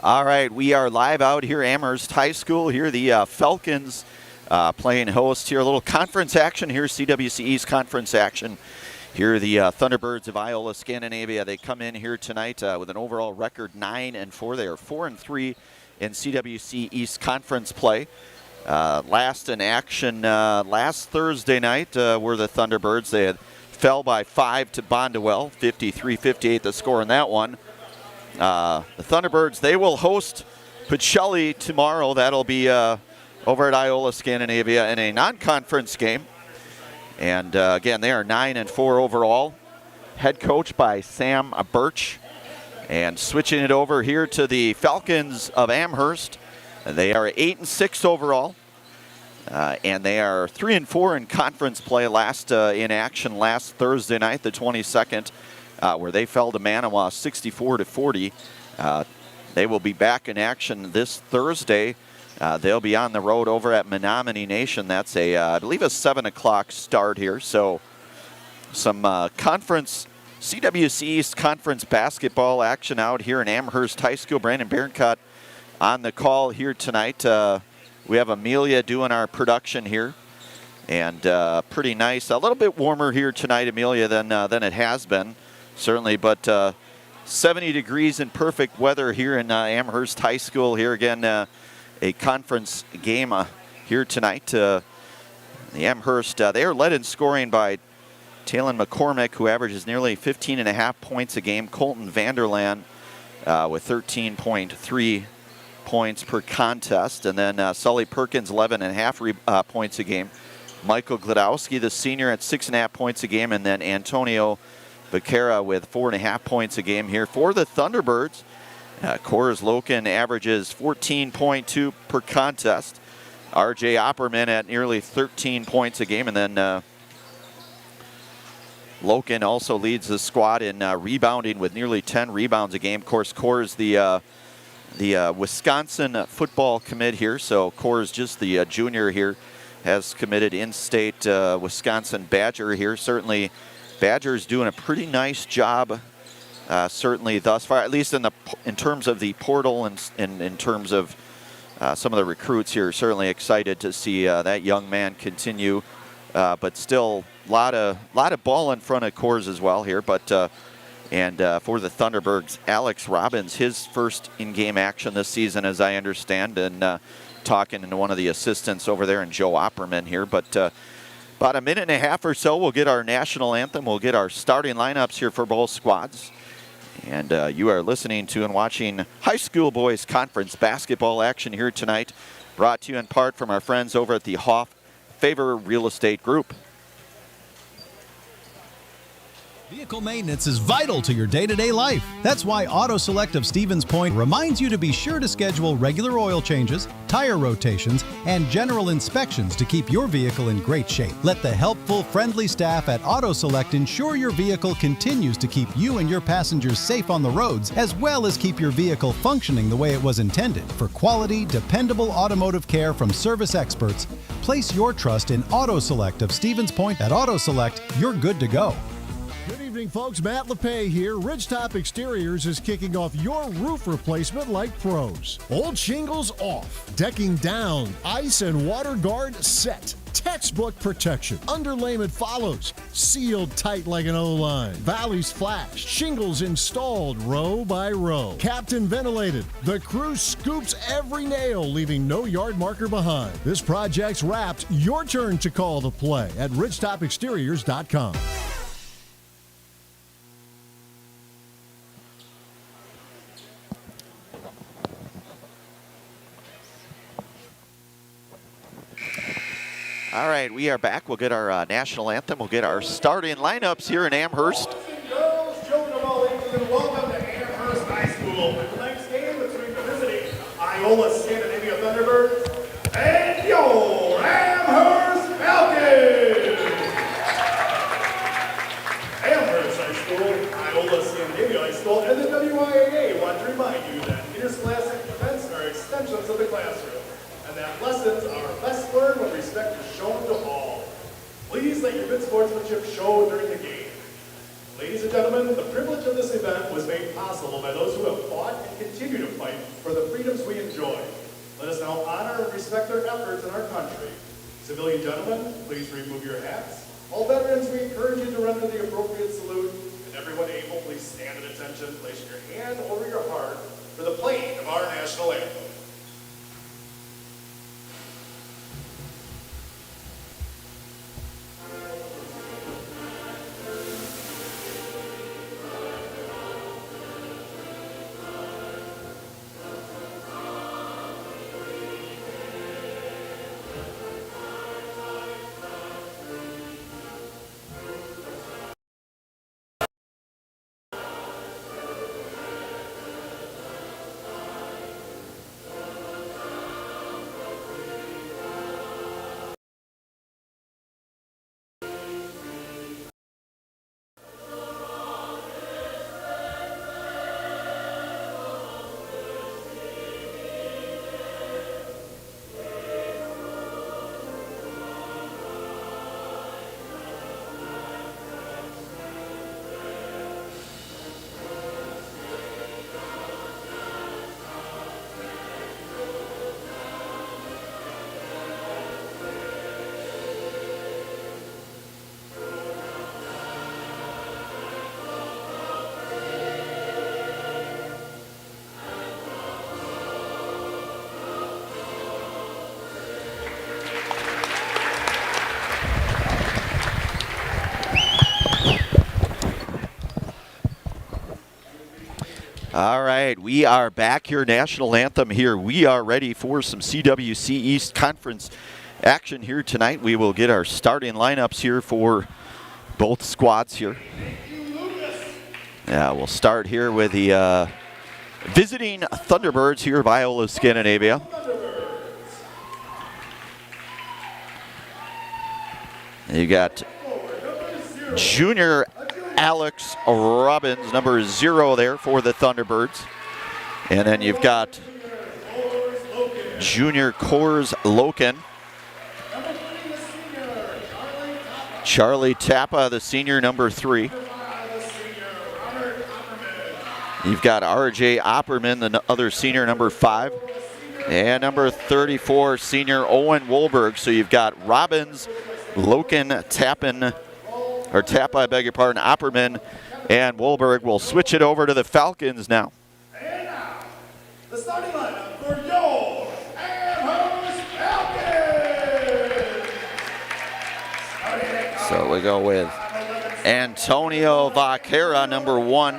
All right, we are live out here, Amherst High School. Here, the Falcons playing host here. A little conference action here, CWC East conference action. Here, the Thunderbirds of Iola-Scandinavia. They come in here tonight with an overall record 9-4. They are 4-3 in CWC East conference play. Last in action last Thursday night were the Thunderbirds. They had fell by 5 to Bondwell, 53-58 the score in that one. The Thunderbirds, they will host Pacelli tomorrow. That'll be over at Iola-Scandinavia in a non-conference game. And again, they are 9-4 overall. Head coach by Sam Birch. And switching it over here to the Falcons of Amherst. They are 8-6 overall. And they are 3-4 in conference play. Last in action last Thursday night, the 22nd. Where they fell to Manawa 64-40. They will be back in action this Thursday. They'll be on the road over at Menominee Nation. That's I believe a 7 o'clock start here. So some conference, CWC East conference basketball action out here in Amherst High School. Brandon Berencott on the call here tonight. We have Amelia doing our production here. And pretty nice. A little bit warmer here tonight, Amelia, than it has been. Certainly, but 70 degrees in perfect weather here in Amherst High School. Here again, a conference game here tonight. The Amherst, they are led in scoring by Talon McCormick, who averages nearly 15.5 points a game. Colton Vanderland with 13.3 points per contest. And then Sully Perkins, 11.5 points a game. Michael Glodowski, the senior, at 6.5 points a game. And then Antonio Becerra with 4.5 points a game here for the Thunderbirds. Coors Loken averages 14.2 per contest. R.J. Opperman at nearly 13 points a game. And then Loken also leads the squad in rebounding with nearly 10 rebounds a game. Of course, Coors, the Wisconsin football commit here. So Coors, just the junior here, has committed in-state Wisconsin Badger here. Certainly Badgers doing a pretty nice job, certainly thus far, at least in terms of the portal and in terms of some of the recruits here. Certainly excited to see that young man continue, but still a lot of ball in front of Coors as well here. But and for the Thunderbirds, Alex Robbins, his first in-game action this season, as I understand, and talking to one of the assistants over there, and Joe Opperman here, but. About a minute and a half or so, we'll get our national anthem. We'll get our starting lineups here for both squads. And you are listening to and watching High School Boys Conference basketball action here tonight, brought to you in part from our friends over at the Hoff Favor Real Estate Group. Vehicle maintenance is vital to your day-to-day life. That's why Auto Select of Stevens Point reminds you to be sure to schedule regular oil changes, tire rotations, and general inspections to keep your vehicle in great shape. Let the helpful, friendly staff at Auto Select ensure your vehicle continues to keep you and your passengers safe on the roads, as well as keep your vehicle functioning the way it was intended. For quality, dependable automotive care from service experts, place your trust in Auto Select of Stevens Point. At Auto Select, you're good to go. Good evening, folks. Matt LePay here. Ridgetop Exteriors is kicking off your roof replacement like pros. Old shingles off, decking down, ice and water guard set. Textbook protection. Underlayment follows. Sealed tight like an O-line. Valleys flashed. Shingles installed row by row. Captain ventilated. The crew scoops every nail, leaving no yard marker behind. This project's wrapped. Your turn to call the play at ridgetopexteriors.com. All right, we are back. We'll get our national anthem. We'll get our starting lineups here in Amherst. Boys and girls, children of all ages, and welcome to Amherst High School for tonight's game between the visiting Iola-Scandinavia Thunderbirds and your Amherst Falcons. Amherst High School, Iola-Scandinavia High School, and the WIAA want to remind you that interscholastic events are extensions of the classroom, and that lessons are best learned when respect is shown to all. Please let your good sportsmanship show during the game. Ladies and gentlemen, the privilege of this event was made possible by those who have fought and continue to fight for the freedoms we enjoy. Let us now honor and respect their efforts in our country. Civilian gentlemen, please remove your hats. All veterans, we encourage you to render the appropriate salute. And everyone able, please stand at attention, placing your hand over your heart for the playing of our national anthem. All right, we are back here, national anthem here. We are ready for some CWC East Conference action here tonight. We will get our starting lineups here for both squads here. Yeah, we'll start here with the visiting Thunderbirds here of Iola-Scandinavia. You got junior Alex Robbins, number 0 there for the Thunderbirds. And then you've got junior Coors Loken. Charlie Tappa, the senior, number 3. You've got RJ Opperman, the other senior, number 5. And number 34, senior Owen Wolberg. So you've got Robbins, Loken, Tappa, I beg your pardon, Opperman, and Wolberg. Will switch it over to the Falcons now. And now, the starting lineup for your Amherst Falcons. So we go with Antonio Vaquera, number 1,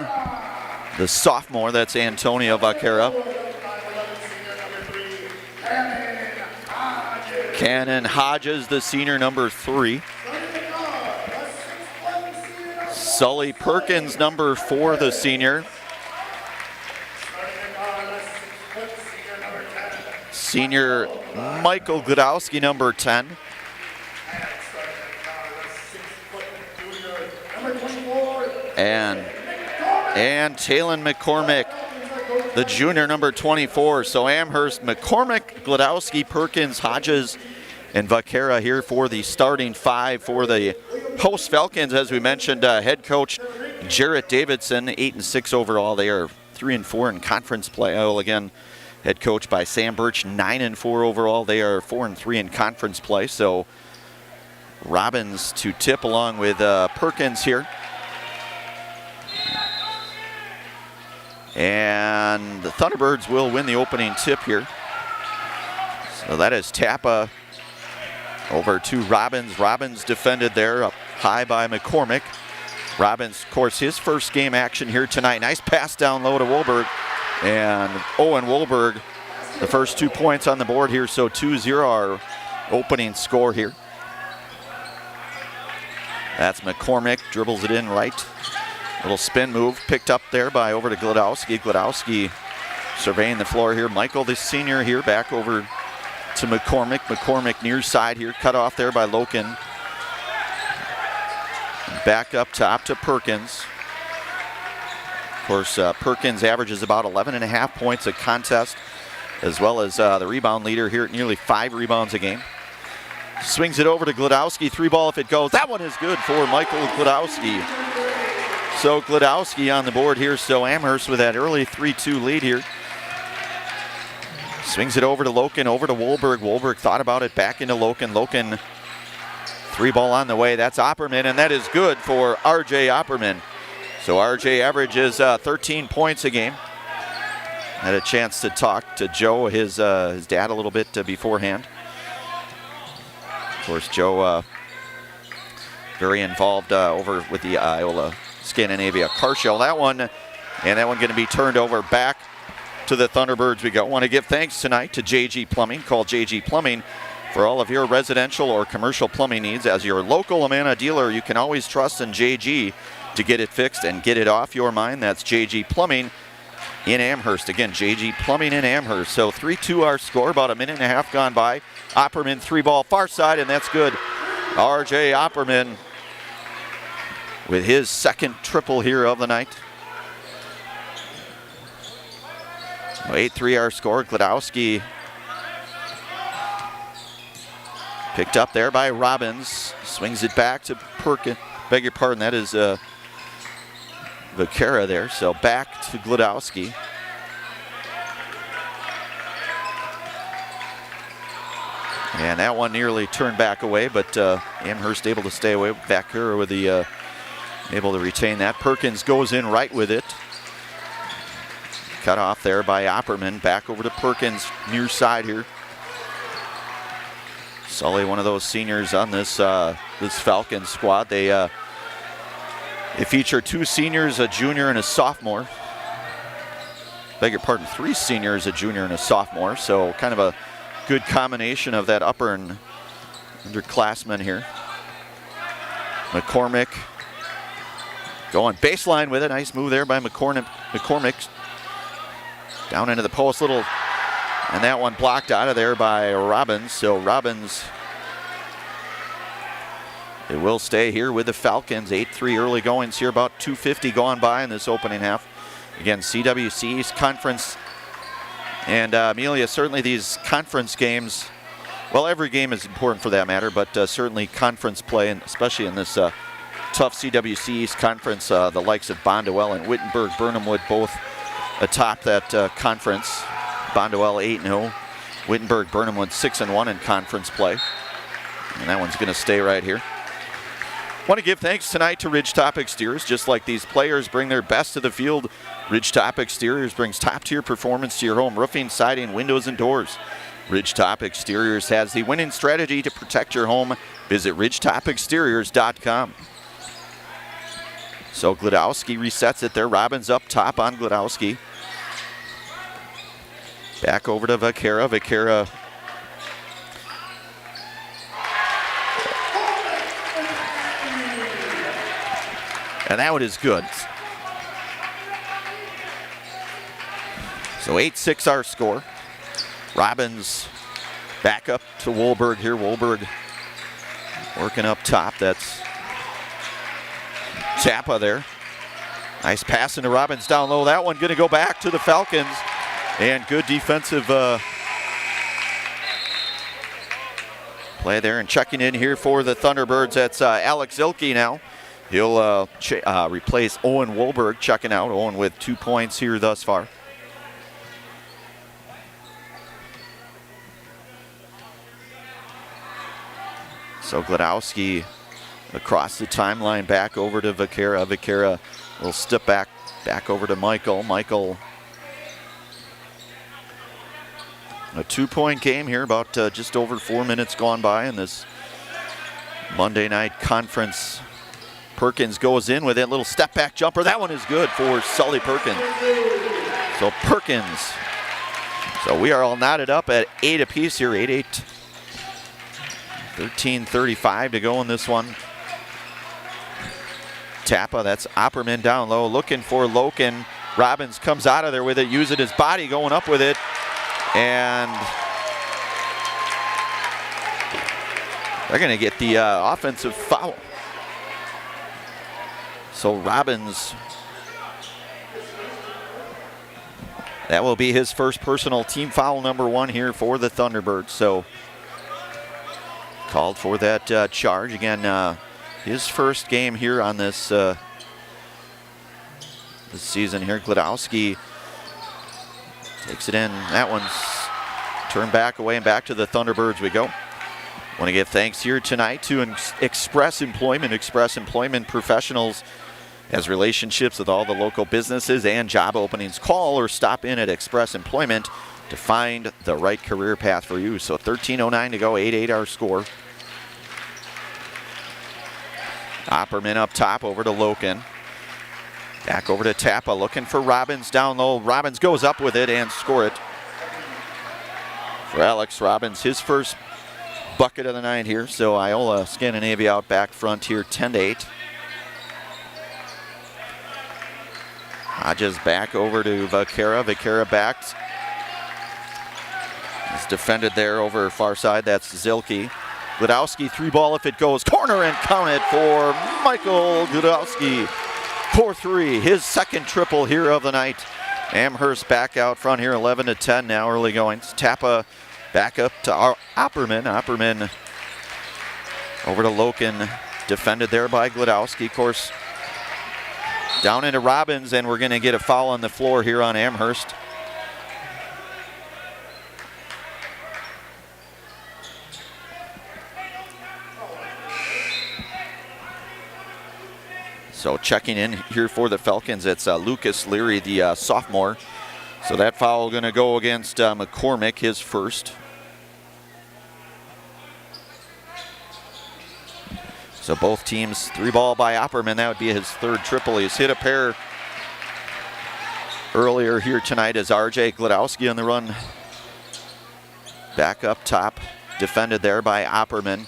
the sophomore. That's Antonio Vaquera. Cannon Hodges, the senior, number 3. Sully Perkins, number 4, the senior. Senior Michael Gladowski, number 10. And Talon McCormick, the junior, number 24. So Amherst, McCormick, Gladowski, Perkins, Hodges, and Vaquera here for the starting 5 for the host Falcons. As we mentioned, head coach Jarrett Davidson, 8-6 overall. They are 3-4 in conference play. Oh, again, head coach by Sam Birch, 9-4 overall. They are 4-3 in conference play. So Robbins to tip along with Perkins here. And the Thunderbirds will win the opening tip here. So that is Tappa over to Robbins. Robbins defended there up high by McCormick. Robbins, of course, his first game action here tonight. Nice pass down low to Wolberg. And Owen Wolberg, the first 2 points on the board here. So 2-0 our opening score here. That's McCormick, dribbles it in right. Little spin move picked up there by over to Gladowski. Gladowski surveying the floor here. Michael, the senior here, back over to McCormick. McCormick near side here, cut off there by Loken. Back up top to Perkins. Of course, Perkins averages about 11.5 points a contest, as well as the rebound leader here at nearly 5 rebounds a game. Swings it over to Gladowski. 3 ball if it goes. That one is good for Michael Gladowski. So Glodowski on the board here. So Amherst with that early 3-2 lead here. Swings it over to Loken, over to Wolberg. Wolberg thought about it, back into Loken. Loken, 3-ball on the way. That's Opperman, and that is good for R.J. Opperman. So R.J. averages 13 points a game. Had a chance to talk to Joe, his dad, a little bit beforehand. Of course, Joe very involved over with the Iola-Scandinavia car show. That one going to be turned over back to the Thunderbirds. We want to give thanks tonight to JG Plumbing. Call JG Plumbing for all of your residential or commercial plumbing needs. As your local Amana dealer, you can always trust in JG to get it fixed and get it off your mind. That's JG Plumbing in Amherst. Again, JG Plumbing in Amherst. So 3-2 our score, about a minute and a half gone by. Opperman 3-ball far side, and that's good. R.J. Opperman with his second triple here of the night. 8-3 our score. Glodowski picked up there by Robbins. Swings it back to Perkin. Beg your pardon, that is Vaquera there. So back to Glodowski. And that one nearly turned back away, but Amherst able to stay away. Vaquera with the able to retain that. Perkins goes in right with it. Cut off there by Opperman. Back over to Perkins, near side here. Sully, one of those seniors on this this Falcons squad. They feature 2 seniors, a junior and a sophomore. Beg your pardon, 3 seniors, a junior and a sophomore. So kind of a good combination of that upper and underclassmen here. McCormick going baseline with it. Nice move there by McCormick. Down into the post, and that one blocked out of there by Robbins. So Robbins, it will stay here with the Falcons. 8-3 early goings here, about 2:50 gone by in this opening half. Again, CWC East Conference. And Amelia, certainly these conference games, well, every game is important for that matter, but certainly conference play, and especially in this tough CWC East Conference, the likes of Bondwell and Wittenberg, Burnhamwood both atop that conference. Bondwell 8-0, Wittenberg, Burnhamwood 6-1 in conference play. And that one's going to stay right here. Want to give thanks tonight to Ridgetop Exteriors. Just like these players bring their best to the field, Ridgetop Exteriors brings top-tier performance to your home roofing, siding, windows, and doors. Ridgetop Exteriors has the winning strategy to protect your home. Visit ridgetopexteriors.com. So Glodowski resets it there. Robbins up top on Glodowski. Back over to Vaquera. Vaquera and that one is good. So 8-6 our score. Robbins back up to Wolberg here. Wolberg working up top. That's Zappa there. Nice pass into Robbins down low. That one going to go back to the Falcons. And good defensive play there. And checking in here for the Thunderbirds, that's Alex Zilke now. He'll replace Owen Wolberg, checking out. Owen with 2 points here thus far. So Glodowski across the timeline, back over to Vaquera. Vaquera will step back over to Michael. Michael, a 2-point game here, about just over 4 minutes gone by in this Monday night conference. Perkins goes in with that little step back jumper. That one is good for Sully Perkins. So Perkins. So we are all knotted up at 8 apiece here, 8-8. 13:35 to go in this one. Tappa, that's Opperman down low, looking for Loken. Robbins comes out of there with it, using his body, going up with it. And they're going to get the offensive foul. So Robbins, that will be his first personal team foul, number 1 here for the Thunderbirds. So called for that charge. Again, his first game here on this this season here. Glodowski takes it in. That one's turned back away and back to the Thunderbirds we go. Want to give thanks here tonight to Express Employment Professionals has relationships with all the local businesses and job openings. Call or stop in at Express Employment to find the right career path for you. So 13:09 to go, 8-8 our score. Opperman up top over to Loken. Back over to Tappa, looking for Robbins down low. Robbins goes up with it and score it. For Alex Robbins, his first bucket of the night here. So Iola-Scandinavia out back front here, 10-8. Hodges back over to Vaquera. Vaquera backed. It's defended there over far side. That's Zilke. Glodowski, 3-ball if it goes. Corner and count it for Michael Glodowski. 4-3, his second triple here of the night. Amherst back out front here, 11-10 now, early goings. Tappa back up to Opperman. Opperman over to Loken, defended there by Glodowski. Of course, down into Robbins, and we're going to get a foul on the floor here on Amherst. So checking in here for the Falcons, it's Lucas Leary, the sophomore. So that foul going to go against McCormick, his first. So both teams, 3-ball by Opperman. That would be his third triple. He's hit a pair earlier here tonight as RJ Glodowski on the run. Back up top, defended there by Opperman.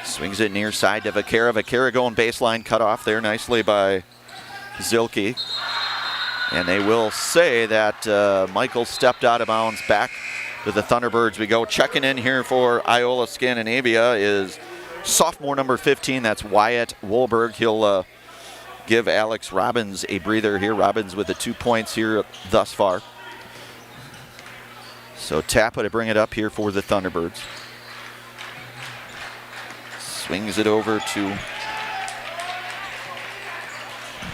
Swings it near side to Vaquera. Vaquera going baseline, cut off there nicely by Zilke. And they will say that Michael stepped out of bounds. Back to the Thunderbirds we go. Checking in here for Iola-Scandinavia is sophomore number 15. That's Wyatt Wohlberg. He'll give Alex Robbins a breather here. Robbins with the 2 points here thus far. So Tappa to bring it up here for the Thunderbirds. Swings it over to,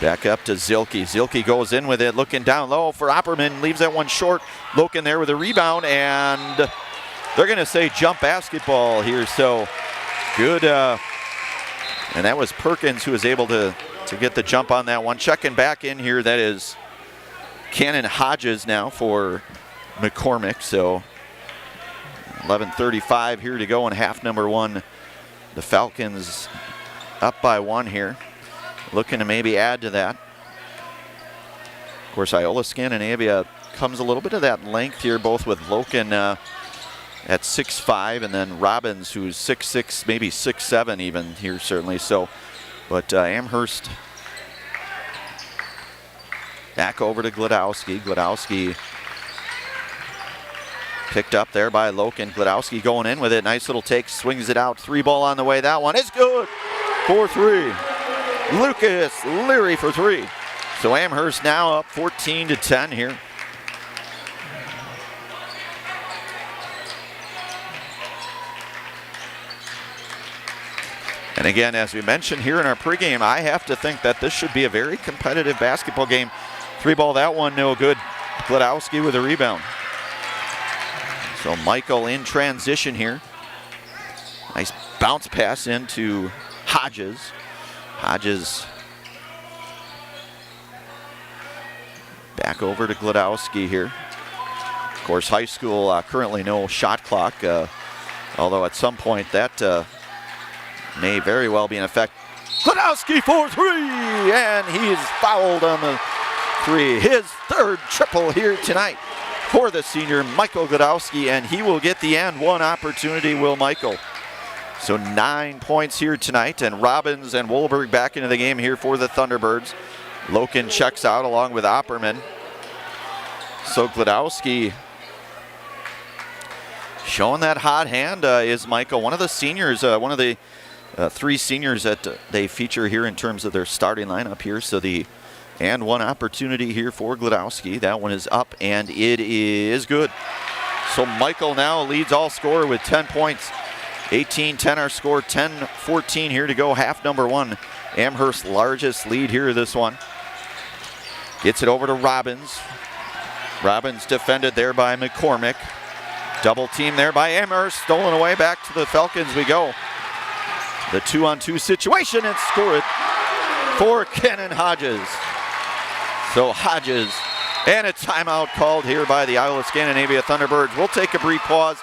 back up to Zilke. Zilke goes in with it, looking down low for Opperman, leaves that one short. Loken there with a rebound, and they're going to say jump basketball here. So good, and that was Perkins who was able to get the jump on that one. Checking back in here, that is Cannon Hodges now for McCormick. So 11:35 here to go in half number one. The Falcons up by 1 here, looking to maybe add to that. Of course, Iola-Scandinavia comes a little bit of that length here, both with Loken at 6'5", and then Robbins, who's 6'6", maybe 6'7" even here, certainly. So, but Amherst back over to Glodowski. Glodowski picked up there by Loken. Glodowski going in with it. Nice little take, swings it out. 3-ball on the way. That one is good. 4-3. Lucas Leary for 3. So Amherst now up 14-10 here. And again, as we mentioned here in our pregame, I have to think that this should be a very competitive basketball game. 3-ball, that one no good. Glodowski with a rebound. So Michael in transition here. Nice bounce pass into Hodges. Hodges back over to Glodowski here. Of course, high school currently no shot clock, although at some point that may very well be in effect. Glodowski for 3, and he's fouled on the 3. His third triple here tonight for the senior Michael Glodowski, and he will get the and one opportunity, will Michael. So 9 points here tonight, and Robbins and Wohlberg back into the game here for the Thunderbirds. Loken checks out along with Opperman. So Glodowski showing that hot hand is Michael. One of the seniors, one of the 3 seniors that they feature here in terms of their starting lineup here. So the and one opportunity here for Glodowski. That one is up, and it is good. So Michael now leads all scorer with 10 points. 18-10 our score, 10-14 here to go, half number 1. Amherst's largest lead here, this one. Gets it over to Robbins. Robbins defended there by McCormick. Double team there by Amherst. Stolen away, back to the Falcons we go. The 2-on-2 situation, and score it for Kenan Hodges. So Hodges, and a timeout called here by the Iola-Scandinavia Thunderbirds. We'll take a brief pause.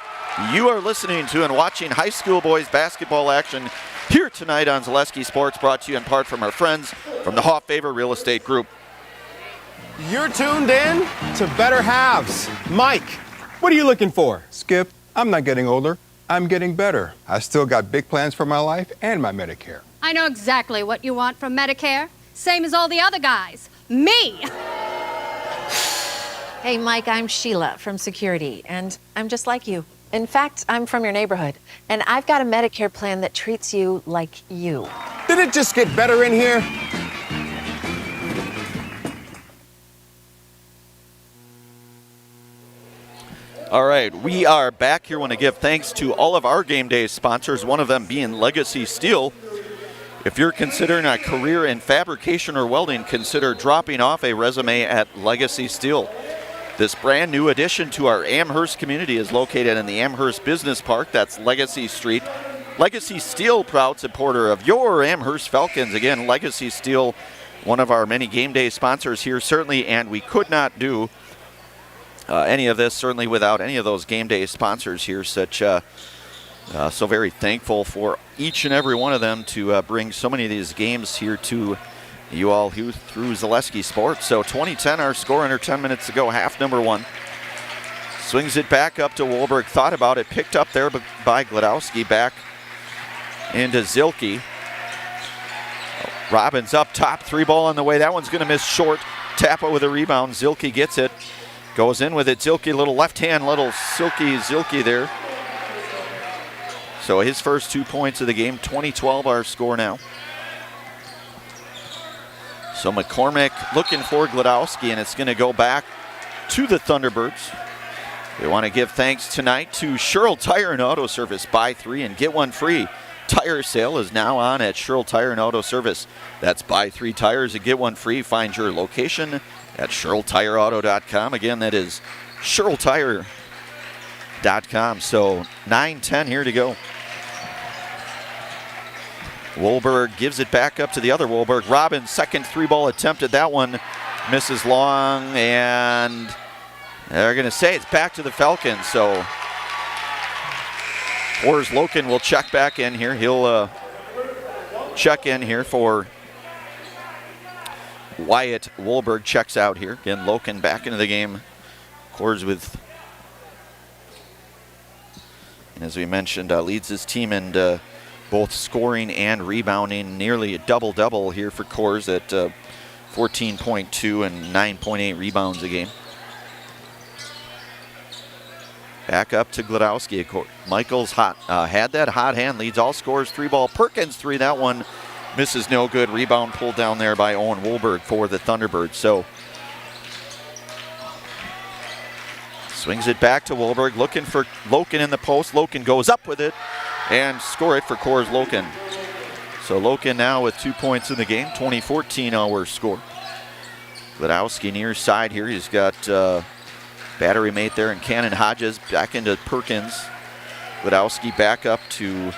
You are listening to and watching high school boys basketball action here tonight on Zaleski Sports, brought to you in part from our friends from the Hoff-Favor Real Estate Group. You're tuned in to Better Halves. Mike, what are you looking for? Skip, I'm not getting older. I'm getting better. I still got big plans for my life and my Medicare. I know exactly what you want from Medicare. Same as all the other guys. Me! Hey, Mike, I'm Sheila from Security, and I'm just like you. In fact, I'm from your neighborhood, and I've got a Medicare plan that treats you like you. Did it just get better in here? All right, we are back here. I want to give thanks to all of our game day sponsors, one of them being Legacy Steel. If you're considering a career in fabrication or welding, consider dropping off a resume at Legacy Steel. This brand new addition to our Amherst community is located in the Amherst Business Park. That's Legacy Street. Legacy Steel, proud supporter of your Amherst Falcons. Again, Legacy Steel, one of our many game day sponsors here, certainly, and we could not do any of this, certainly, without any of those game day sponsors here. So very thankful for each and every one of them to bring so many of these games here to you all through Zaleski Sports. So 20-10 our score under 10 minutes to go, half number one. Swings it back up to Wolberg. Thought about it, picked up there by Gladowski. Back into Zilke. Robbins up top, 3-ball on the way. That one's going to miss short. Tappa with a rebound. Zilke gets it. Goes in with it. Zilke, little left hand, little silky Zilke there. So his first 2 points of the game, 20-12 our score now. So McCormick looking for Gladowski, and it's going to go back to the Thunderbirds. We want to give thanks tonight to Sherrill Tire and Auto Service. Buy 3 and get 1 free. Tire sale is now on at Sherrill Tire and Auto Service. That's buy 3 tires and get 1 free. Find your location at SherrillTireAuto.com. Again, that is SherrillTire.com. So 9-10 here to go. Wolberg gives it back up to the other Wolberg. Robbins, second 3-ball attempted. That one misses long, and they're going to say it's back to the Falcons. So Ors Loken will check back in here. He'll check in here for Wyatt. Wolberg checks out here. Again, Loken back into the game. Ors with, as we mentioned, leads his team in both scoring and rebounding. Nearly a double-double here for Coors at 14.2 and 9.8 rebounds a game. Back up to Gladowski. Michaels had that hot hand, leads all scores. 3-ball. Perkins 3. That one misses, no good. Rebound pulled down there by Owen Wolberg for the Thunderbirds. So swings it back to Wolberg, looking for Loken in the post. Loken goes up with it and score it for Coors Loken. So Loken now with 2 points in the game, 20-14 our score. Gladowski near side here. He's got battery mate there and Cannon Hodges back into Perkins. Gladowski back up to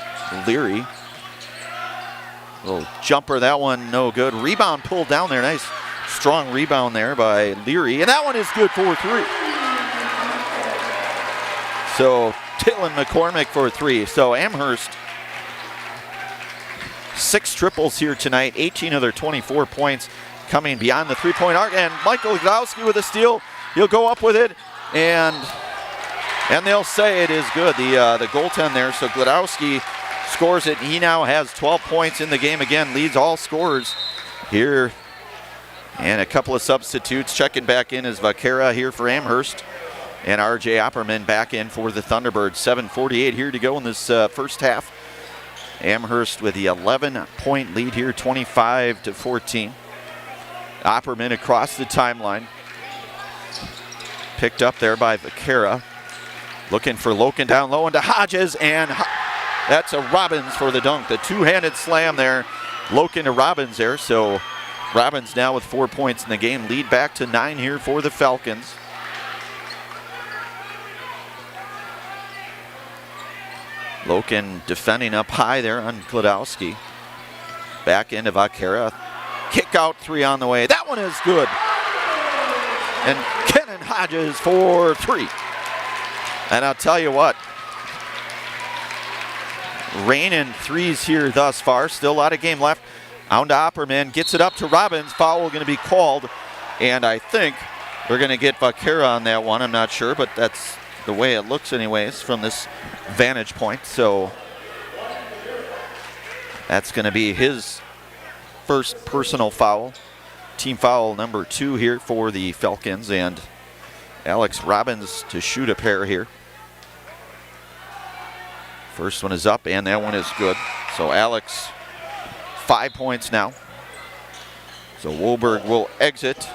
Leary. Little jumper, that one no good. Rebound pulled down there. Nice strong rebound there by Leary. And that one is good for 3. So Dylan McCormick for 3. So Amherst, 6 triples here tonight, 18 of their 24 points coming beyond the 3-point arc. And Michael Gladowski with a steal. He'll go up with it, and they'll say it is good. The goaltend there. So Gladowski scores it. He now has 12 points in the game. Again, leads all scorers here. And a couple of substitutes. Checking back in is Vaquera here for Amherst. And R.J. Opperman back in for the Thunderbirds. 7:48 here to go in this first half. Amherst with the 11-point lead here, 25-14. Opperman across the timeline. Picked up there by Vaquera. Looking for Loken down low into Hodges, and that's a Robbins for the dunk. The two-handed slam there Loken to Robbins there. So Robbins now with 4 points in the game. Lead back to 9 here for the Falcons. Loken defending up high there on Glodowski. Back into Vaquera. Kick out 3 on the way. That one is good. And Kenan Hodges for 3. And I'll tell you what, raining threes here thus far. Still a lot of game left. On to Opperman, gets it up to Robbins. Foul going to be called. And I think we're going to get Vaquera on that one. I'm not sure, but that's the way it looks anyways from this vantage point. So that's going to be his first personal foul. Team foul number 2 here for the Falcons. And Alex Robbins to shoot a pair here. First one is up, and that one is good. So Alex, 5 points now. So Wohlberg will exit.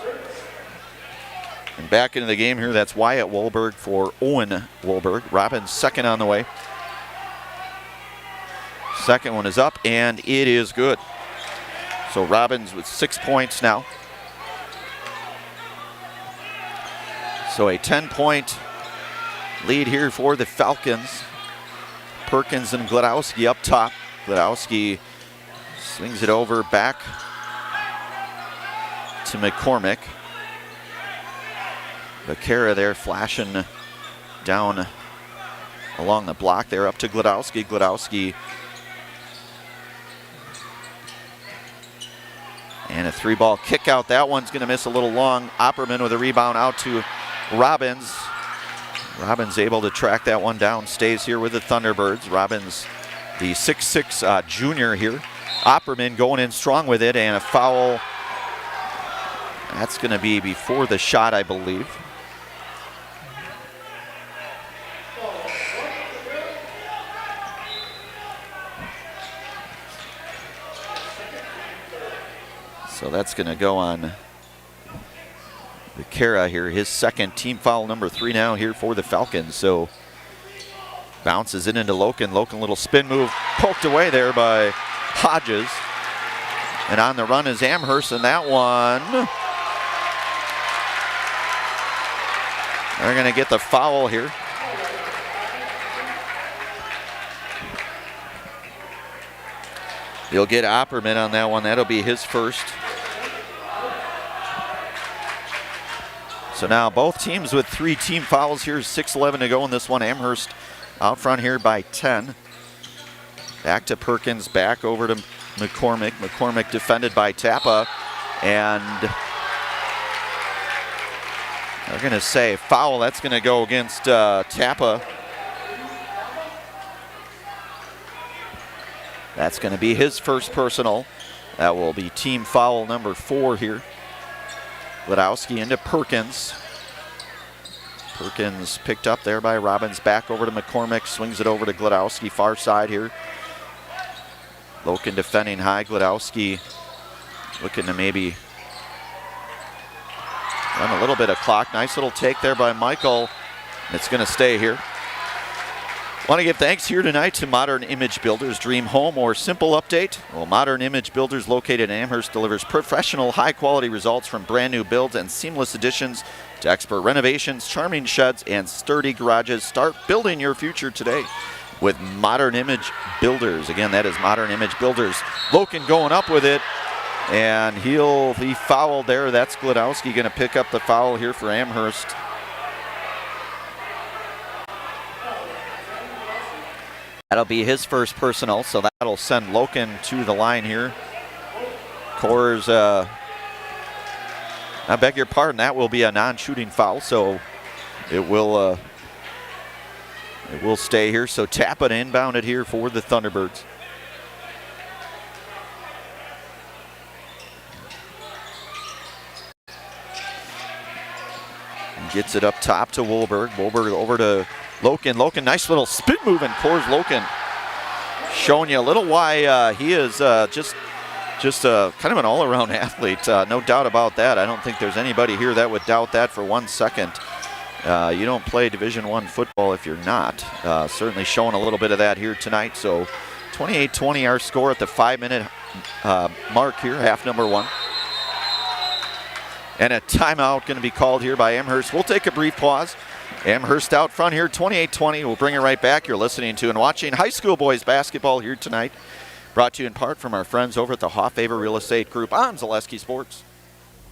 And back into the game here, that's Wyatt Wohlberg for Owen Wohlberg. Robbins second on the way. Second one is up, and it is good. So Robbins with 6 points now. So a 10-point lead here for the Falcons. Perkins and Glodowski up top. Glodowski swings it over back to McCormick. Vaquera there flashing down along the block there up to Glodowski. Glodowski and a 3-ball kick out. That one's going to miss a little long. Opperman with a rebound out to Robbins. Robbins able to track that one down, stays here with the Thunderbirds. Robbins, the 6'6" junior here. Opperman going in strong with it, and a foul. That's going to be before the shot, I believe. So that's going to go on Vaquera here, his second, team foul number 3 now here for the Falcons. So bounces it into Loken. Loken, little spin move, poked away there by Hodges. And on the run is Amherst, and that one, they're going to get the foul here. He'll get Opperman on that one. That'll be his first. So now both teams with 3 team fouls. Here's 6:11 to go in this one. Amherst out front here by 10. Back to Perkins, back over to McCormick. McCormick defended by Tappa. And they're going to say foul. That's going to go against Tappa. That's going to be his first personal. That will be team foul number 4 here. Glodowski into Perkins. Perkins picked up there by Robbins. Back over to McCormick. Swings it over to Glodowski. Far side here. Loken defending high. Glodowski looking to maybe run a little bit of clock. Nice little take there by Michael. It's going to stay here. Want to give thanks here tonight to Modern Image Builders. Dream home or simple update? Well, Modern Image Builders located in Amherst delivers professional, high-quality results from brand new builds and seamless additions to expert renovations, charming sheds, and sturdy garages. Start building your future today with Modern Image Builders. Again, that is Modern Image Builders. Loken going up with it, and he'll be fouled there. That's Glodowski going to pick up the foul here for Amherst. That'll be his first personal, so that'll send Loken to the line here. Coors, I beg your pardon, that will be a non-shooting foul, so it will stay here. So Tappan inbounded here for the Thunderbirds. And gets it up top to Wohlberg. Wohlberg over to Loken. Loken, nice little spin move, and Coors Loken showing you a little why he is just kind of an all-around athlete. No doubt about that. I don't think there's anybody here that would doubt that for 1 second. You don't play Division I football if you're not. Certainly showing a little bit of that here tonight. So 28-20 our score at the 5-minute mark here, half number 1. And a timeout going to be called here by Amherst. We'll take a brief pause. Amherst out front here, 28-20. We'll bring it right back. You're listening to and watching high school boys basketball here tonight. Brought to you in part from our friends over at the Hoffavor Real Estate Group on Zaleski Sports.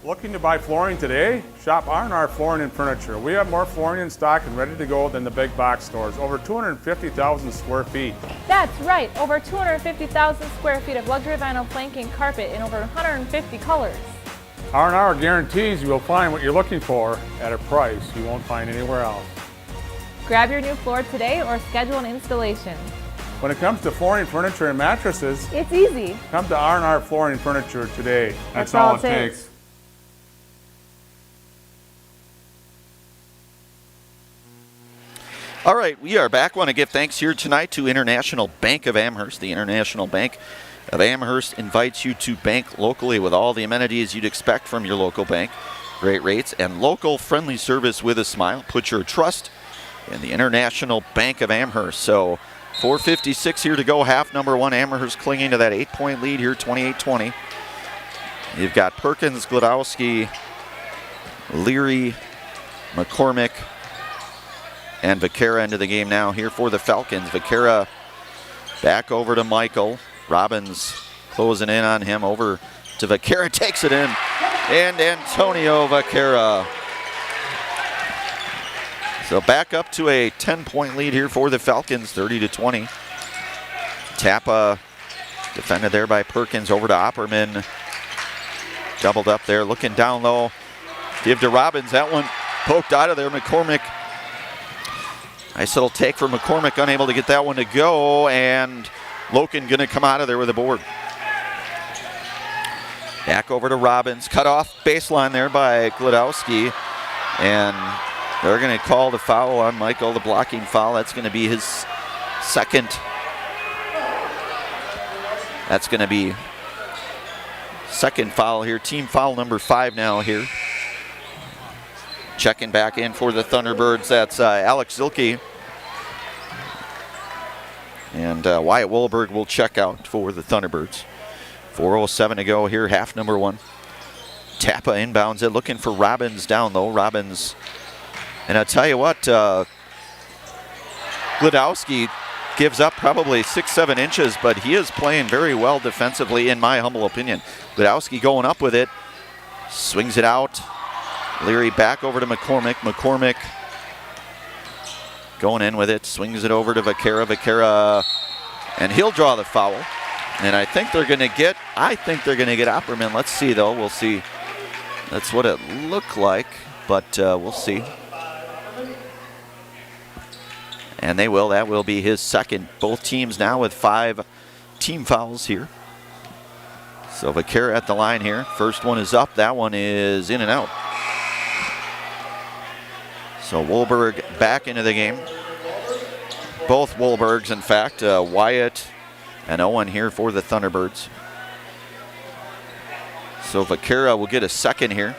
Looking to buy flooring today? Shop R&R Flooring and Furniture. We have more flooring in stock and ready to go than the big box stores. Over 250,000 square feet. That's right, over 250,000 square feet of luxury vinyl planking carpet in over 150 colors. R&R guarantees you will find what you're looking for at a price you won't find anywhere else. Grab your new floor today or schedule an installation. When it comes to flooring, furniture, and mattresses, It's easy. come to R&R Flooring and Furniture today. That's all it takes. All right, we are back. Want to give thanks here tonight to International Bank of Amherst. The International Bank of Amherst invites you to bank locally with all the amenities you'd expect from your local bank. Great rates and local friendly service with a smile. Put your trust in the International Bank of Amherst. So 4:56 here to go, half number 1. Amherst clinging to that 8-point lead here, 28-20. You've got Perkins, Glodowski, Leary, McCormick, and Vaquera into the game now here for the Falcons. Vaquera back over to Michael. Robbins closing in on him, over to Vaquera, takes it in. And Antonio Vaquera. So back up to a 10-point lead here for the Falcons, 30-20. Tappa defended there by Perkins, over to Opperman. Doubled up there, looking down low. Give to Robbins, that one poked out of there. McCormick. Nice little take for McCormick, unable to get that one to go, and Loken going to come out of there with a board. Back over to Robbins, cut off baseline there by Glodowski, and they're going to call the foul on Michael, the blocking foul. That's going to be his second. That's going to be second foul here, team foul number 5 now here. Checking back in for the Thunderbirds, that's Alex Zilke. And Wyatt Wolberg will check out for the Thunderbirds. 4:07 to go here, half number 1. Tappa inbounds it, looking for Robbins down low. Robbins, and I'll tell you what, Glodowski gives up probably 6-7 inches, but he is playing very well defensively, in my humble opinion. Glodowski going up with it, swings it out. Leary back over to McCormick. McCormick going in with it, swings it over to Vaquera. Vaquera, and he'll draw the foul. And I think they're going to get Opperman. Let's see, though. We'll see. That's what it looked like, but we'll see. And they will. That will be his second. Both teams now with 5 team fouls here. So Vaquera at the line here. First one is up. That one is in and out. So Wolberg back into the game. Both Wolbergs, in fact. Wyatt and Owen here for the Thunderbirds. So Vaquera will get a second here.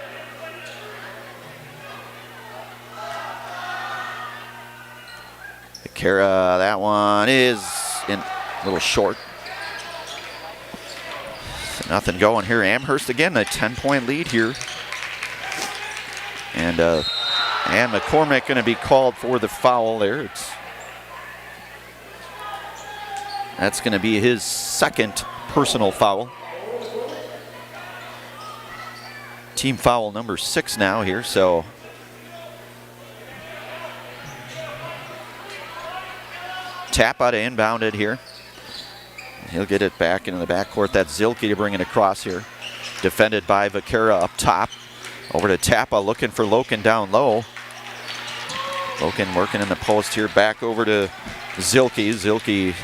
Vaquera, that one is in a little short. So nothing going here. Amherst again, a 10-point lead here. And McCormick going to be called for the foul there. That's going to be his second personal foul. Team foul number 6 now here, so Tappa to inbound it here. He'll get it back into the backcourt. That's Zilke to bring it across here. Defended by Vaquera up top. Over to Tappa, looking for Loken down low. Loken working in the post here. Back over to Zilke. Zilke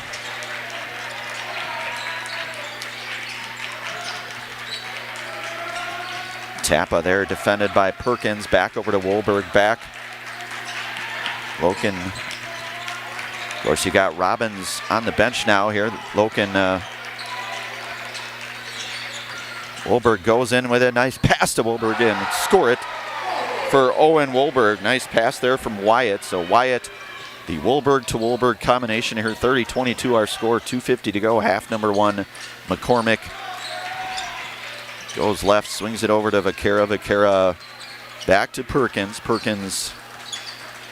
Tappa there, defended by Perkins. Back over to Wolberg. Back. Loken. Of course, you got Robbins on the bench now here. Loken. Wolberg goes in with a nice pass to Wolberg and score it for Owen Wolberg. Nice pass there from Wyatt. So Wyatt, the Wolberg to Wolberg combination here. 30-22 our score. 2:50 to go. Half number 1. McCormick Goes left, swings it over to Vaquera. Vaquera back to Perkins. Perkins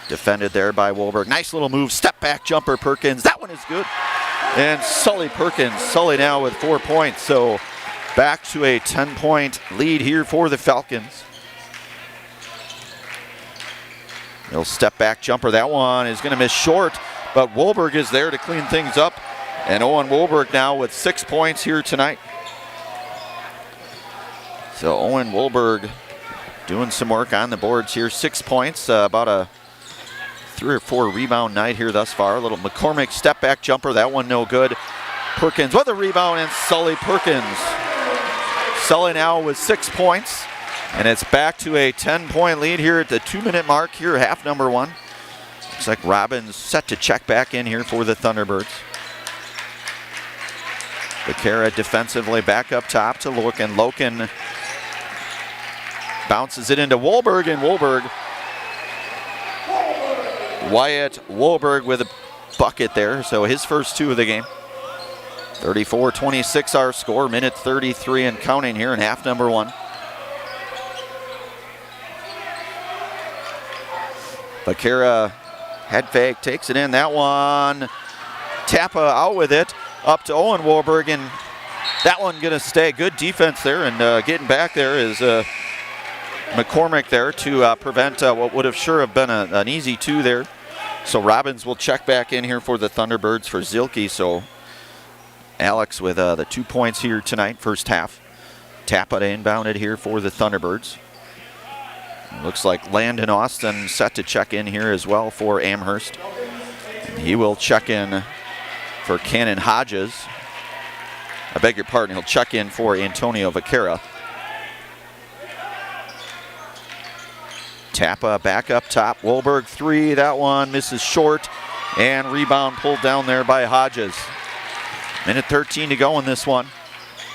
defended there by Wolberg. Nice little move, step back jumper Perkins. That one is good. And Sully Perkins. Sully now with 4 points. So back to a 10-point lead here for the Falcons. Little step back jumper. That one is going to miss short, but Wolberg is there to clean things up. And Owen Wolberg now with 6 points here tonight. So Owen Wolberg doing some work on the boards here. 6 points, about a 3 or 4 rebound night here thus far. A little McCormick step back jumper, that one no good. Perkins with a rebound, and Sully Perkins. Sully now with 6 points, and it's back to a 10-point lead here at the 2-minute mark here, half number 1. Looks like Robbins set to check back in here for the Thunderbirds. Vaquera defensively back up top to Loken. Loken bounces it into Wolberg, and Wyatt Wolberg with a bucket there, so his first 2 of the game. 34-26 our score, minute 33 and counting here in half number 1. Vaquera head fake, takes it in, that one. Tappa out with it, up to Owen Wolberg, and that one gonna stay. Good defense there, and getting back there is McCormick there to prevent what would have sure have been an easy 2 there. So Robbins will check back in here for the Thunderbirds for Zielke. So Alex with the 2 points here tonight, first half. Tappa inbounded here for the Thunderbirds. Looks like Landon Austin set to check in here as well for Amherst. He will check in for Cannon Hodges. I beg your pardon, he'll check in for Antonio Vaquera. Tappa back up top. Wolberg 3, that one misses short, and rebound pulled down there by Hodges. Minute 13 to go in this one,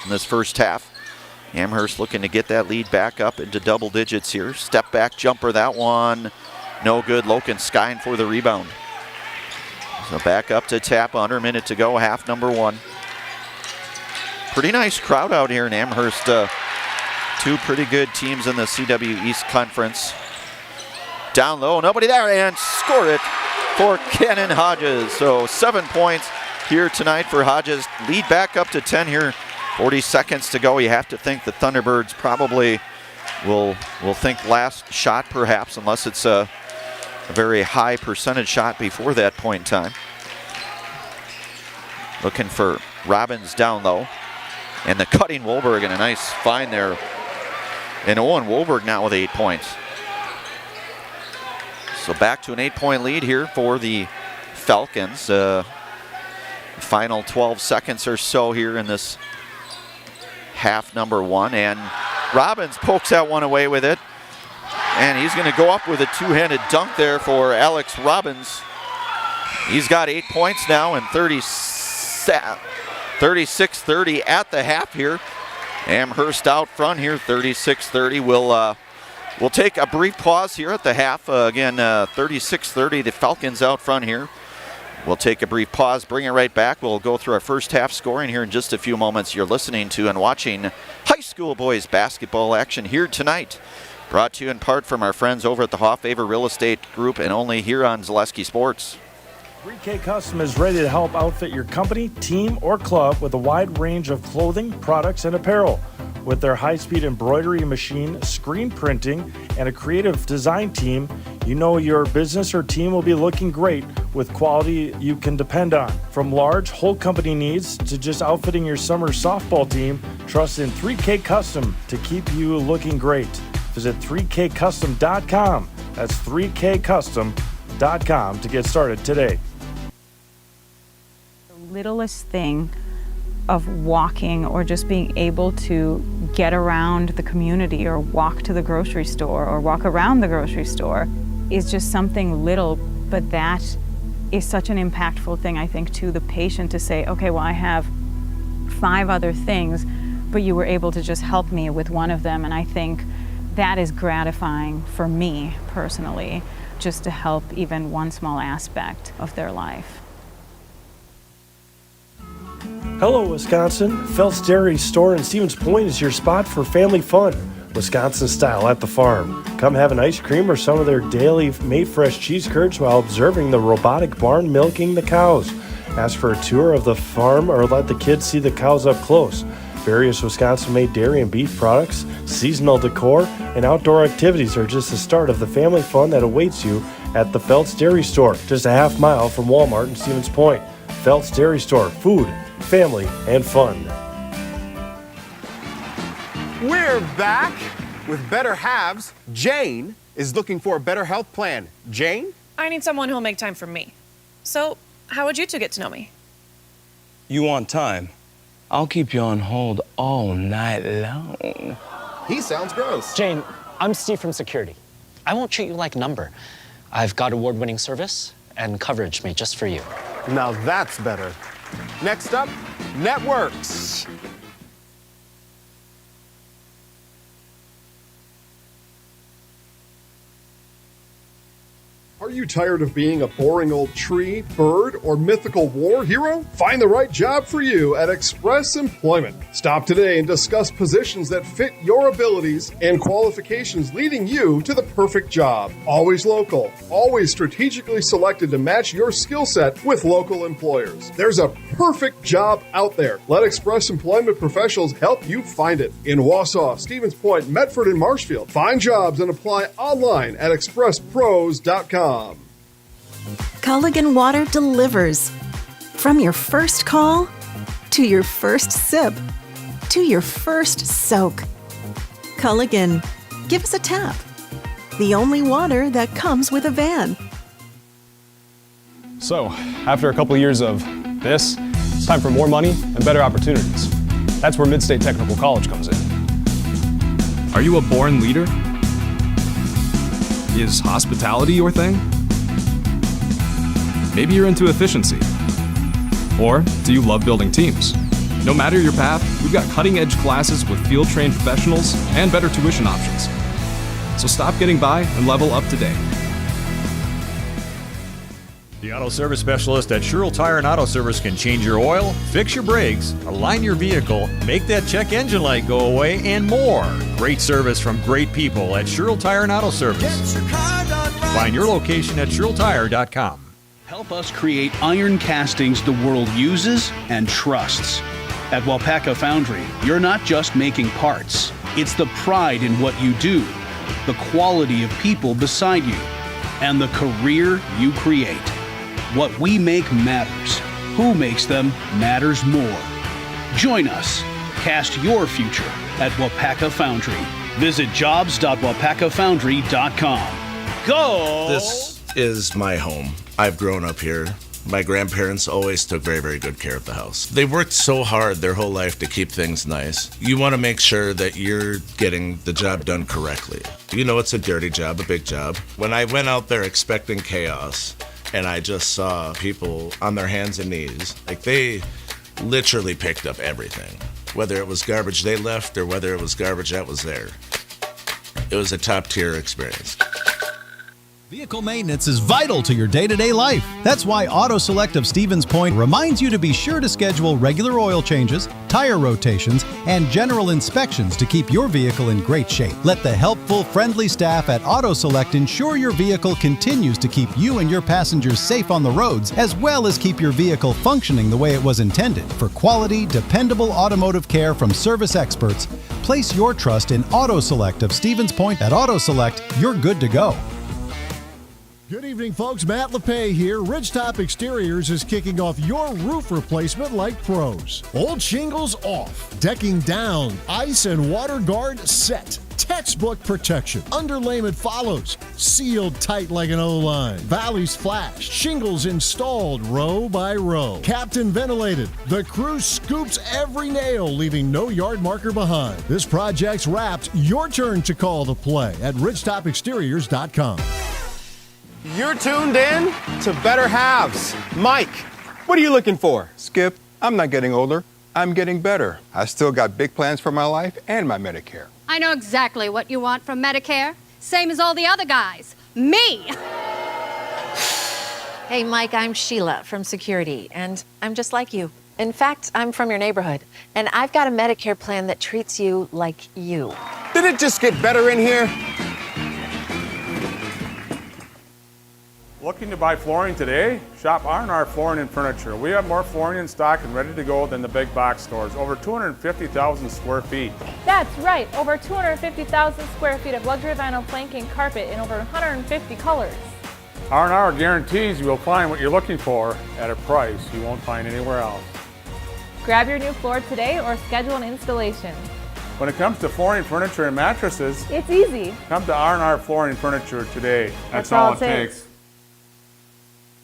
in this first half. Amherst looking to get that lead back up into double digits here. Step back jumper, that one no good. Loken skying for the rebound. So back up to Tappa, under a minute to go, half number 1. Pretty nice crowd out here in Amherst. 2 pretty good teams in the CW East Conference. Down low, nobody there, and score it for Cannon Hodges. So 7 points here tonight for Hodges. Lead back up to 10 here. 40 seconds to go. You have to think the Thunderbirds probably will think last shot perhaps, unless it's a very high percentage shot before that point in time. Looking for Robbins down low. And the cutting Wolberg, and a nice find there. And Owen Wolberg now with 8 points. So back to an 8-point lead here for the Falcons. Final 12 seconds or so here in this half number 1. And Robbins pokes that one away with it. And he's going to go up with a 2-handed dunk there for Alex Robbins. He's got 8 points now, and 36-30 at the half here. Amherst out front here, 36-30. We'll take a brief pause here at the half. Again, 36-30, the Falcons out front here. We'll take a brief pause, bring it right back. We'll go through our first half scoring here in just a few moments. You're listening to and watching high school boys basketball action here tonight. Brought to you in part from our friends over at the Hoffavor Real Estate Group, and only here on Zaleski Sports. 3K Custom is ready to help outfit your company, team, or club with a wide range of clothing, products, and apparel. With their high-speed embroidery machine, screen printing, and a creative design team, you know your business or team will be looking great with quality you can depend on. From large whole company needs to just outfitting your summer softball team, trust in 3K Custom to keep you looking great. Visit 3kcustom.com. That's 3kcustom.com to get started today. The littlest thing of walking or just being able to get around the community or walk to the grocery store or walk around the grocery store is just something little, but that is such an impactful thing, I think, to the patient to say, okay, well, I have 5 other things, but you were able to just help me with one of them. And I think that is gratifying for me personally, just to help even one small aspect of their life. Hello, Wisconsin. Phelps Dairy Store in Stevens Point is your spot for family fun. Wisconsin style at the farm. Come have an ice cream or some of their daily made fresh cheese curds while observing the robotic barn milking the cows. Ask for a tour of the farm or let the kids see the cows up close. Various Wisconsin-made dairy and beef products, seasonal decor, and outdoor activities are just the start of the family fun that awaits you at the Phelps Dairy Store, just a half mile from Walmart in Stevens Point. Phelps Dairy Store, food, family, and fun. We're back with Better Halves. Jane is looking for a better health plan. Jane? I need someone who'll make time for me. So, how would you two get to know me? You want time? I'll keep you on hold all night long. He sounds gross. Jane, I'm Steve from security. I won't treat you like a number. I've got award-winning service and coverage made just for you. Now that's better. Next up, networks. Are you tired of being a boring old tree, bird, or mythical war hero? Find the right job for you at Express Employment. Stop today and discuss positions that fit your abilities and qualifications, leading you to the perfect job. Always local, always strategically selected to match your skill set with local employers. There's a perfect job out there. Let Express Employment professionals help you find it. In Wausau, Stevens Point, Medford, and Marshfield. Find jobs and apply online at expresspros.com. Culligan Water delivers. From your first call, to your first sip, to your first soak. Culligan, give us a tap. The only water that comes with a van. So, after a couple years of this, it's time for more money and better opportunities. That's where Mid-State Technical College comes in. Are you a born leader? Is hospitality your thing? Maybe you're into efficiency. Or do you love building teams? No matter your path, we've got cutting-edge classes with field-trained professionals and better tuition options. So stop getting by and level up today. The Auto Service Specialist at Sherrill Tire and Auto Service can change your oil, fix your brakes, align your vehicle, make that check engine light go away, and more. Great service from great people at Sherrill Tire and Auto Service. Find your location at SherrillTire.com. Help us create iron castings the world uses and trusts. At Wapaka Foundry, you're not just making parts. It's the pride in what you do, the quality of people beside you, and the career you create. What we make matters. Who makes them matters more. Join us. Cast your future at Wapaka Foundry. Visit jobs.wapakafoundry.com. Go! This is my home. I've grown up here. My grandparents always took very, very good care of the house. They worked so hard their whole life to keep things nice. You want to make sure that you're getting the job done correctly. You know it's a dirty job, a big job. When I went out there expecting chaos, and I just saw people on their hands and knees, like they literally picked up everything. Whether it was garbage they left or whether it was garbage that was there. It was a top-tier experience. Vehicle maintenance is vital to your day-to-day life. That's why Auto Select of Stevens Point reminds you to be sure to schedule regular oil changes, tire rotations, and general inspections to keep your vehicle in great shape. Let the helpful, friendly staff at Auto Select ensure your vehicle continues to keep you and your passengers safe on the roads, as well as keep your vehicle functioning the way it was intended. For quality, dependable automotive care from service experts, place your trust in Auto Select of Stevens Point. At Auto Select, you're good to go. Good evening, folks. Matt LePay here. Ridgetop Exteriors is kicking off your roof replacement like pros. Old shingles off, decking down, ice and water guard set. Textbook protection. Underlayment follows. Sealed tight like an O-line. Valleys flashed. Shingles installed row by row. Captain ventilated. The crew scoops every nail, leaving no yard marker behind. This project's wrapped. Your turn to call the play at ridgetopexteriors.com. You're tuned in to Better Halves. Mike, what are you looking for? Skip, I'm not getting older. I'm getting better. I still got big plans for my life and my Medicare. I know exactly what you want from Medicare. Same as all the other guys. Me! Hey, Mike, I'm Sheila from security, and I'm just like you. In fact, I'm from your neighborhood, and I've got a Medicare plan that treats you like you. Did it just get better in here? Looking to buy flooring today? Shop R&R Flooring and Furniture. We have more flooring in stock and ready to go than the big box stores. Over 250,000 square feet. That's right, over 250,000 square feet of luxury vinyl planking carpet in over 150 colors. R&R guarantees you will find what you're looking for at a price you won't find anywhere else. Grab your new floor today or schedule an installation. When it comes to flooring, furniture, and mattresses, It's easy. come to R&R Flooring and Furniture today. That's all it takes.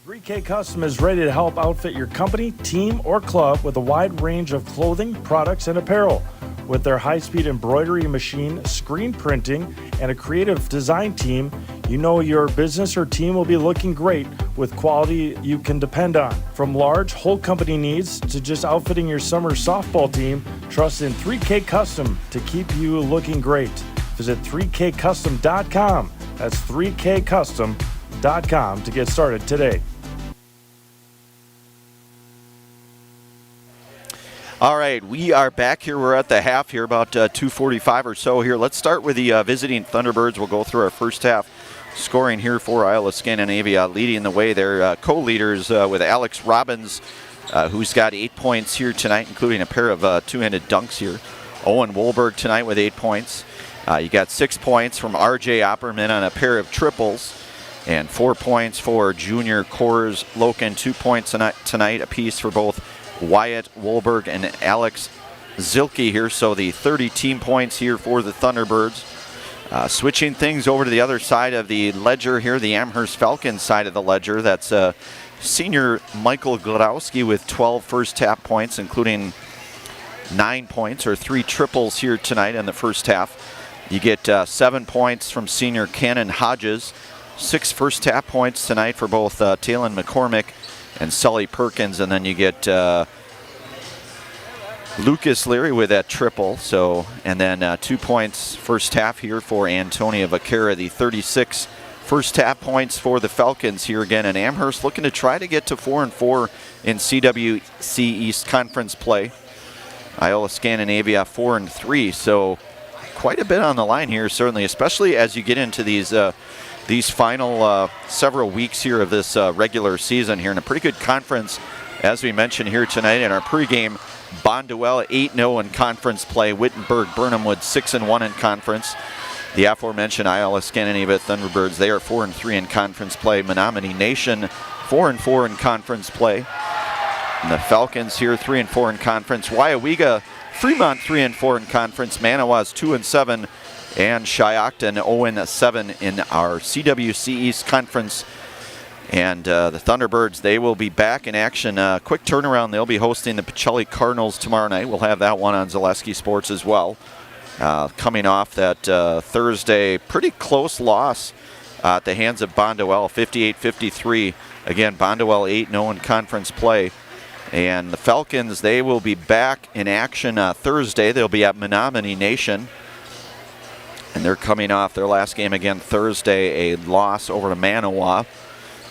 3K Custom is ready to help outfit your company, team, or club with a wide range of clothing, products, and apparel. With their high-speed embroidery machine, screen printing, and a creative design team, you know your business or team will be looking great with quality you can depend on. From large whole company needs to just outfitting your summer softball team, trust in 3K Custom to keep you looking great. Visit 3kcustom.com. That's 3kcustom.com to get started today. All right, we are back here. We're at the half here, about 2:45 or so here. Let's start with the visiting Thunderbirds. We'll go through our first half scoring here for Iola-Scandinavia. Leading the way, they're co-leaders with Alex Robbins, who's got 8 points here tonight, including a pair of two-handed dunks here. Owen Wolberg tonight with 8 points. You got 6 points from R.J. Opperman on a pair of triples, and 4 points for junior Coors Loken. 2 points tonight apiece for both Wyatt Wolberg and Alex Zilke here. So the 30 team points here for the Thunderbirds. Switching things over to the other side of the ledger here, the Amherst Falcons side of the ledger. That's senior Michael Gladowski with 12 first half points, including 9 points or 3 triples here tonight in the first half. You get 7 points from senior Cannon Hodges. 6 first half points tonight for both Talon McCormick and Sully Perkins, and then you get Lucas Leary with that triple. So, and then 2 points first half here for Antonia Vaquera. The 36 first half points for the Falcons here again. And Amherst looking to try to get to 4-4 in CWC East Conference play. Iola-Scandinavia 4-3. So quite a bit on the line here, certainly, especially as you get into these final several weeks here of this regular season here, in a pretty good conference, as we mentioned here tonight in our pregame. Bonduelle 8-0 in conference play. Wittenberg-Burnhamwood 6-1 in conference. The aforementioned Iola-Scandinavia Thunderbirds, they are 4-3 in conference play. Menominee Nation 4-4 in conference play. And the Falcons here 3-4 in conference. Waiawega Fremont 3-4 in conference. Manawa's 2-7. And Shiocton 0-7 in our CWC East Conference. And the Thunderbirds, they will be back in action. Quick turnaround, they'll be hosting the Pacelli Cardinals tomorrow night. We'll have that one on Zaleski Sports as well. Coming off that Thursday pretty close loss at the hands of Bonduelle, 58-53. Again, Bonduelle 8-0 in conference play. And the Falcons, they will be back in action Thursday. They'll be at Menominee Nation. And they're coming off their last game again Thursday, a loss over to Manawa.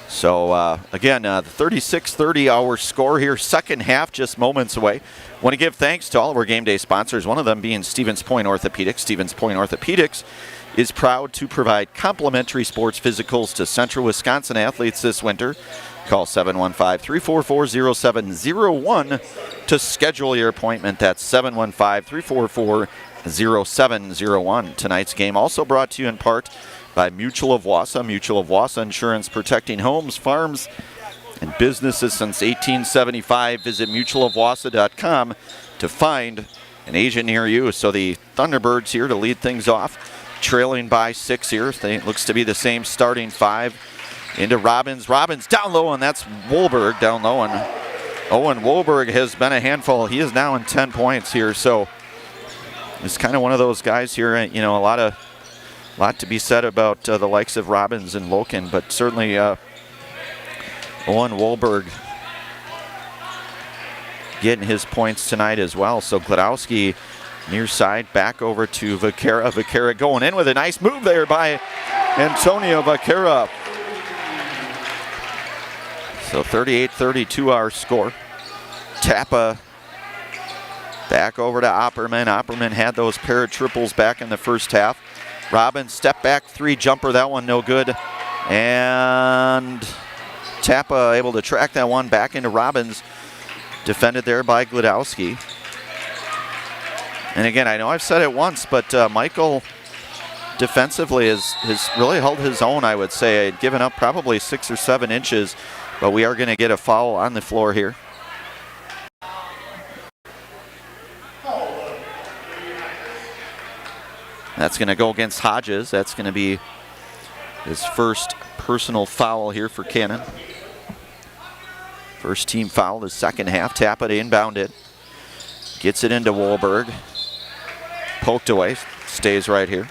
So, again, the 36-30 hour score here, second half just moments away. Want to give thanks to all of our game day sponsors, one of them being Stevens Point Orthopedics. Stevens Point Orthopedics is proud to provide complimentary sports physicals to Central Wisconsin athletes this winter. Call 715-344-0701 to schedule your appointment. That's 715-344-0701. Tonight's game also brought to you in part by Mutual of Wausau. Mutual of Wausau Insurance, protecting homes, farms, and businesses since 1875. Visit mutualofwausau.com to find an agent near you. So the Thunderbirds here to lead things off, trailing by 6 here. It looks to be the same starting 5. Into Robbins. Robbins down low, and that's Wolberg down low. And Owen Wolberg has been a handful. He is now in 10 points here. So it's kind of one of those guys here, you know, a lot to be said about the likes of Robbins and Loken, but certainly Owen Wolberg getting his points tonight as well. So Gladowski near side, back over to Vaquera. Vaquera going in with a nice move there by Antonio Vaquera. So 38-32 our score. Tappa back over to Opperman. Opperman had those pair of triples back in the first half. Robbins step back three jumper, that one no good. And Tappa able to track that one back into Robbins. Defended there by Glodowski. And again, I know I've said it once, but Michael defensively has really held his own, I would say. I'd given up probably 6 or 7 inches, but we are going to get a foul on the floor here. That's going to go against Hodges. That's going to be his first personal foul here for Cannon. First team foul, the second half. Tappa to inbound it. Gets it into Wahlberg. Poked away. Stays right here.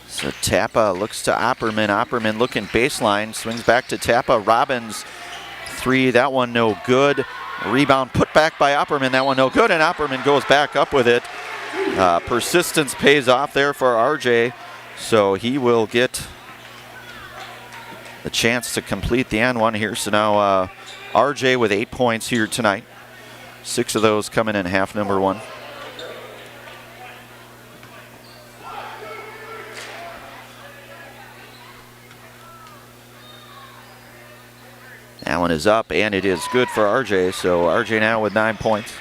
So Tappa looks to Opperman. Opperman looking baseline. Swings back to Tappa. Robbins, three. That one no good. Rebound put back by Opperman. That one no good. And Opperman goes back up with it. Persistence pays off there for RJ. So he will get the chance to complete the and one here. So now RJ with 8 points here tonight. 6 of those coming in half number 1. That one is up, and it is good for RJ. So RJ now with 9 points.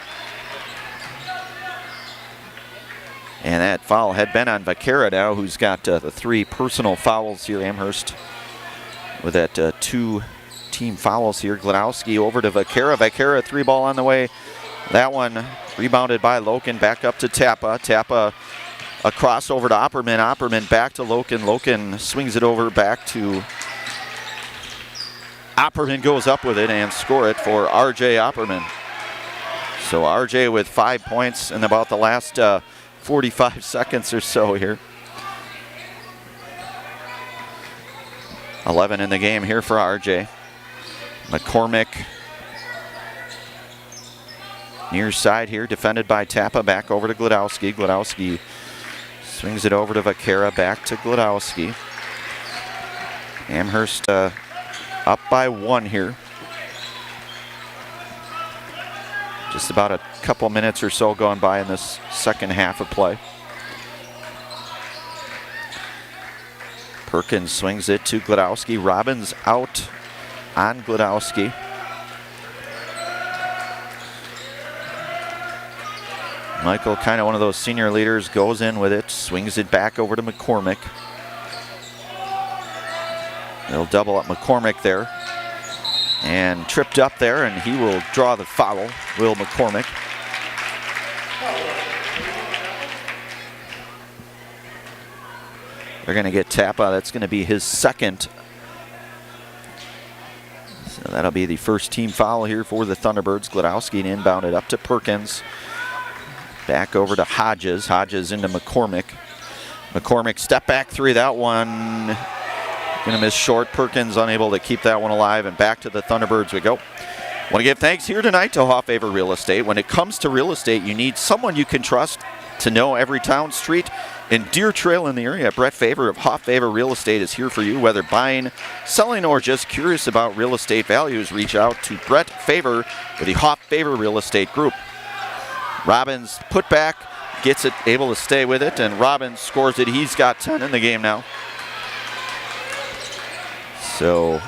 And that foul had been on Vaquera now, who's got the 3 personal fouls here. Amherst with that 2 team fouls here. Glodowski over to Vaquera. Vaquera 3-ball on the way. That one rebounded by Loken. Back up to Tappa. Tappa across over to Opperman. Opperman back to Loken. Loken swings it over back to Opperman, goes up with it and score it for RJ Opperman. So RJ with 5 points in about the last 45 seconds or so here. 11 in the game here for RJ. McCormick near side here, defended by Tappa. Back over to Glodowski. Glodowski swings it over to Vaquera. Back to Glodowski. Amherst up by 1 here. Just about a couple minutes or so going by in this second half of play. Perkins swings it to Glodowski. Robbins out on Glodowski. Michael, kind of one of those senior leaders, goes in with it, swings it back over to McCormick. They'll double up McCormick there. And tripped up there, and he will draw the foul, Will McCormick. They're going to get Tappa. That's going to be his second. So that'll be the first team foul here for the Thunderbirds. Glodowski inbounded up to Perkins. Back over to Hodges. Hodges into McCormick. McCormick step back 3. That one going to miss short. Perkins unable to keep that one alive, and back to the Thunderbirds we go. Want to give thanks here tonight to Hoffavor Real Estate. When it comes to real estate, you need someone you can trust to know every town, street, and deer trail in the area. Brett Favor of Hoffavor Real Estate is here for you. Whether buying, selling, or just curious about real estate values, reach out to Brett Favor with the Hoffavor Real Estate Group. Robbins put back, gets it, able to stay with it, and Robbins scores it. He's got 10 in the game now. So,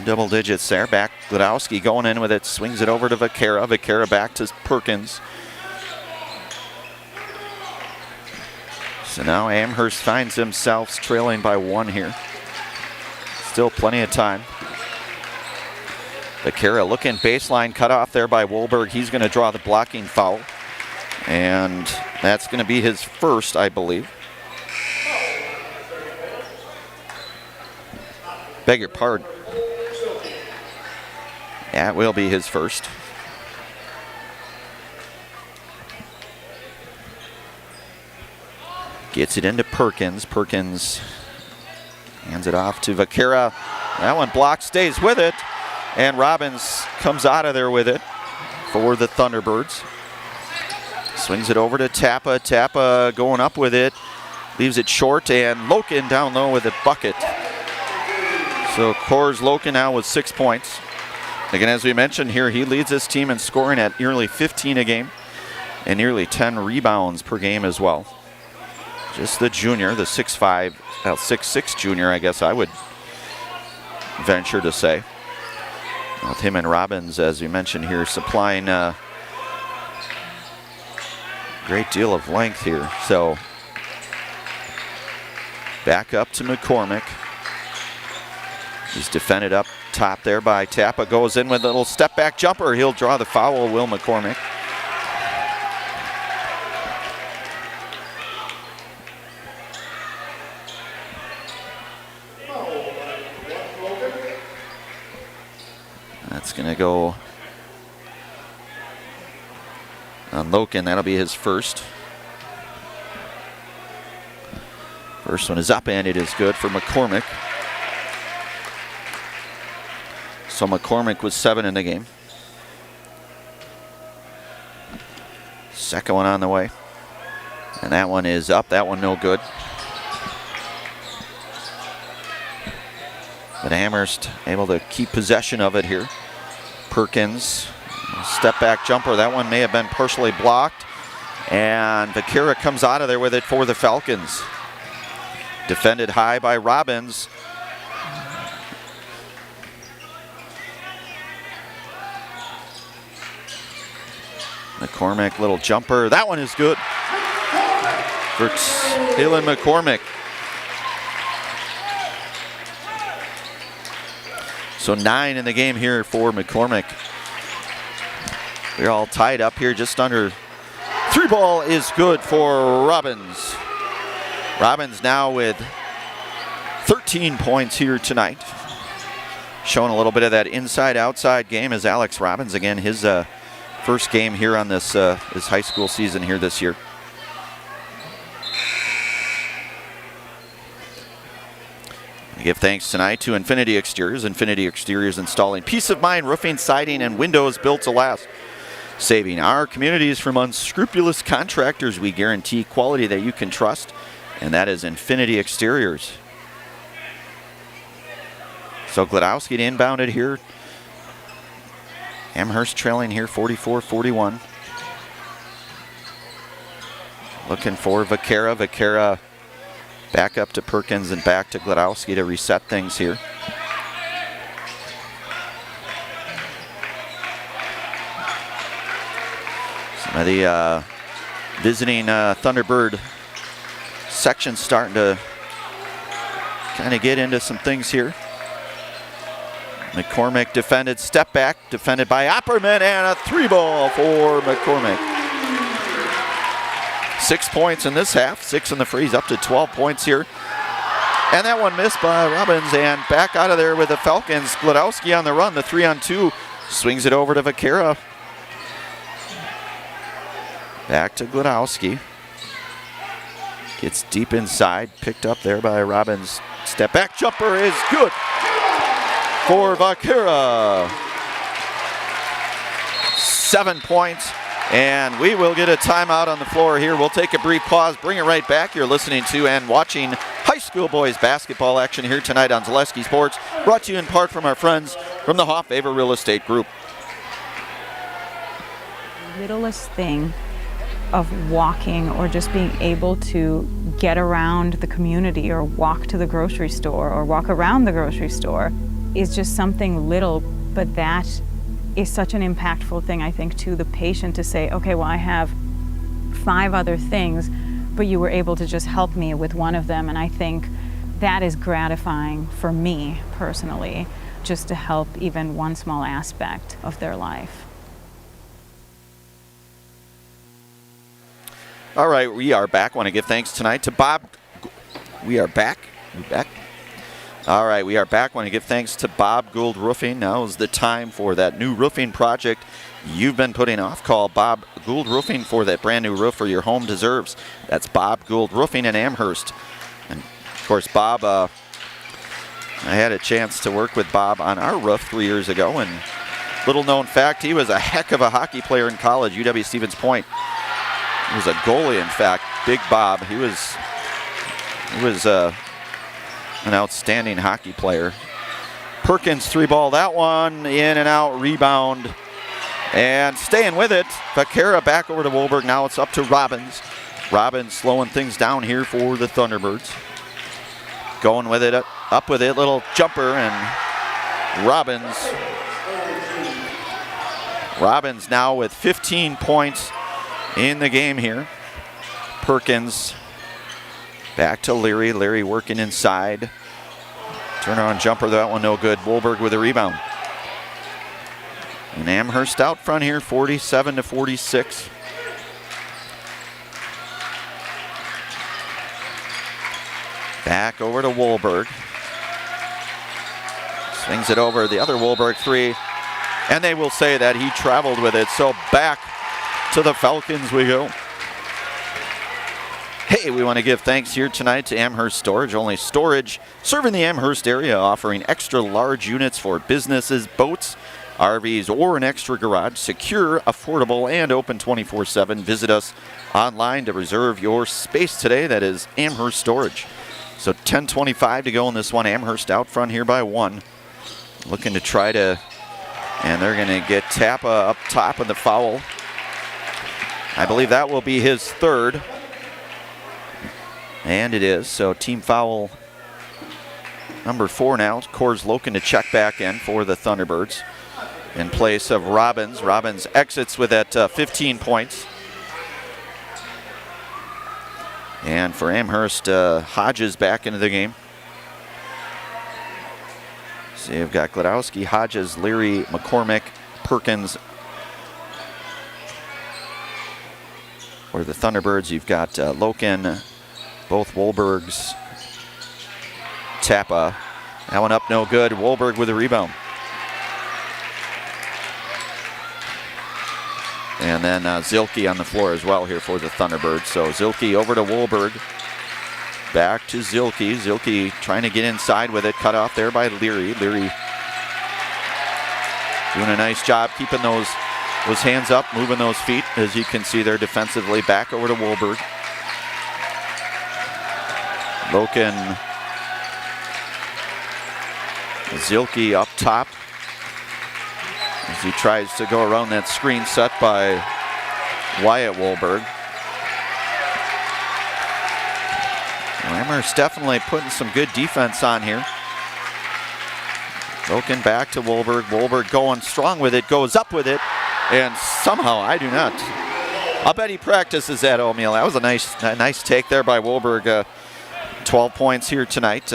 double digits there. Back, Glodowski going in with it, swings it over to Vaquera. Vaquera back to Perkins. So now Amherst finds themselves trailing by 1 here. Still plenty of time. Vaquera looking baseline, cut off there by Wahlberg. He's going to draw the blocking foul. And that's going to be his first, I believe. Beg your pardon. Yeah, it will be his first. Gets it into Perkins. Perkins hands it off to Vaquera. That one blocked, stays with it. And Robbins comes out of there with it for the Thunderbirds. Swings it over to Tappa. Tappa going up with it. Leaves it short, and Loken down low with a bucket. So Coors Loken now with 6 points. Again, as we mentioned here, he leads his team in scoring at nearly 15 a game and nearly 10 rebounds per game as well. Just the junior, the 6'6" junior, I guess I would venture to say. With him and Robbins, as we mentioned here, supplying a great deal of length here. So back up to McCormick. He's defended up top there by Tappa. Goes in with a little step back jumper. He'll draw the foul, Will McCormick. That's going to go on Loken. That'll be his first. First one is up, and it is good for McCormick. So McCormick was 7 in the game. Second one on the way. And that one is up. That one no good. But Amherst able to keep possession of it here. Perkins, step back jumper. That one may have been partially blocked. And Vaquera comes out of there with it for the Falcons. Defended high by Robbins. McCormick, little jumper. That one is good for Dylan McCormick. So 9 in the game here for McCormick. We're all tied up here just under. 3 ball is good for Robbins. Robbins now with 13 points here tonight. Showing a little bit of that inside-outside game as Alex Robbins, again, his first game here on this his high school season here this year. I give thanks tonight to Infinity Exteriors. Infinity Exteriors installing peace of mind roofing, siding, and windows built to last. Saving our communities from unscrupulous contractors. We guarantee quality that you can trust, and that is Infinity Exteriors. So Gladowski inbounded here. Amherst trailing here 44-41. Looking for Vaquera. Vaquera back up to Perkins and back to Gladowski to reset things here. Some of the visiting Thunderbird section starting to kind of get into some things here. McCormick defended, step back, defended by Opperman, and a 3 ball for McCormick. 6 points in this half, 6 in the freeze, up to 12 points here. And that one missed by Robbins, and back out of there with the Falcons. Gladowski on the run, the 3-on-2, swings it over to Vaquera. Back to Gladowski. Gets deep inside, picked up there by Robbins. Step back jumper is good for Vaquera. 7 points, and we will get a timeout on the floor here. We'll take a brief pause, bring it right back. You're listening to and watching high school boys basketball action here tonight on Zaleski Sports, brought to you in part from our friends from the Hoff-Faber Real Estate Group. Littlest thing of walking or just being able to get around the community or walk to the grocery store or walk around the grocery store is just something little, but that is such an impactful thing, I think, to the patient to say, okay, well, I have 5 other things, but you were able to just help me with one of them. And I think that is gratifying for me personally, just to help even one small aspect of their life. All right, we are back. Want to give thanks tonight to Bob. We are back. We're back. All right, we are back. Want to give thanks to Bob Gould Roofing. Now is the time for that new roofing project you've been putting off. Call Bob Gould Roofing for that brand new roof your home deserves. That's Bob Gould Roofing in Amherst. And of course, Bob, I had a chance to work with Bob on our roof 3 years ago. And little known fact, he was a heck of a hockey player in college, UW-Stevens Point. He was a goalie, in fact. Big Bob. He was an outstanding hockey player. Perkins 3-ball that one, in and out, rebound, and staying with it. Vaquera back over to Wolberg. Now it's up to Robbins. Robbins slowing things down here for the Thunderbirds. Going with it, up with it, little jumper, and Robbins now with 15 points in the game here. Perkins back to Leary. Leary working inside. Turn-on jumper, that one no good. Wolberg with a rebound. And Amherst out front here, 47-46. Back over to Wolberg. Swings it over, the other Wolberg three. And they will say that he traveled with it. So back to the Falcons we go. Hey, we want to give thanks here tonight to Amherst Storage. Only storage serving the Amherst area, offering extra large units for businesses, boats, RVs, or an extra garage. Secure, affordable, and open 24/7. Visit us online to reserve your space today. That is Amherst Storage. So 10:25 to go in this one. Amherst out front here by 1. Looking to try to, and they're going to get Tappa up top of the foul. I believe that will be his third. And it is. So team foul number 4 now. Coors Loken to check back in for the Thunderbirds in place of Robbins. Robbins exits with that 15 points. And for Amherst, Hodges back into the game. So you've got Gladowski, Hodges, Leary, McCormick, Perkins. For the Thunderbirds, you've got Loken, both Wolbergs, Tappa. That one up no good. Wolberg with a rebound. And then Zilke on the floor as well here for the Thunderbirds. So Zilke over to Wolberg. Back to Zilke. Zilke trying to get inside with it. Cut off there by Leary. Leary doing a nice job keeping those hands up, moving those feet. As you can see there defensively. Back over to Wolberg. Loken. Zilke up top as he tries to go around that screen set by Wyatt Wolberg. Amherst definitely putting some good defense on here. Loken back to Wolberg. Wolberg going strong with it, goes up with it, and somehow I do not. I'll bet he practices that, O'Meal. That was a nice take there by Wolberg. 12 points here tonight,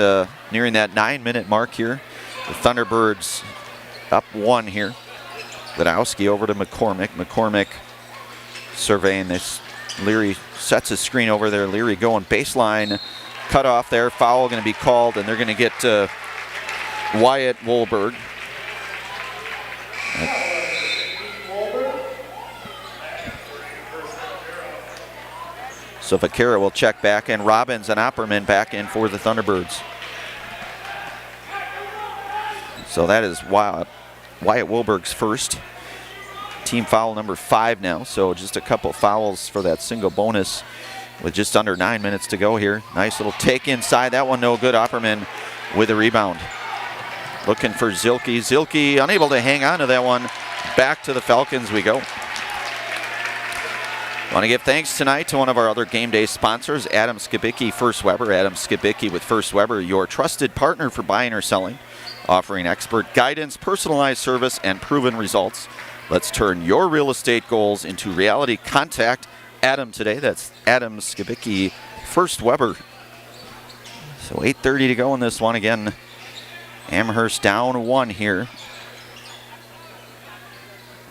nearing that 9-minute mark here. The Thunderbirds up 1 here. Gladowski over to McCormick. McCormick surveying this. Leary sets his screen over there. Leary going baseline. Cut off there. Foul going to be called, and they're going to get Wyatt Wolberg. So Vaquera will check back, and Robbins and Opperman back in for the Thunderbirds. So that is Wyatt Wolberg's first. Team foul number 5 now, so just a couple fouls for that single bonus with just under 9 minutes to go here. Nice little take inside. That one no good. Opperman with a rebound. Looking for Zilke. Zilke unable to hang on to that one. Back to the Falcons we go. Want to give thanks tonight to one of our other game day sponsors, Adam Skibicki, First Weber. Adam Skibicki with First Weber, your trusted partner for buying or selling, offering expert guidance, personalized service, and proven results. Let's turn your real estate goals into reality. Contact Adam today. That's Adam Skibicki, First Weber. So 8:30 to go in this one. Again, Amherst down 1 here.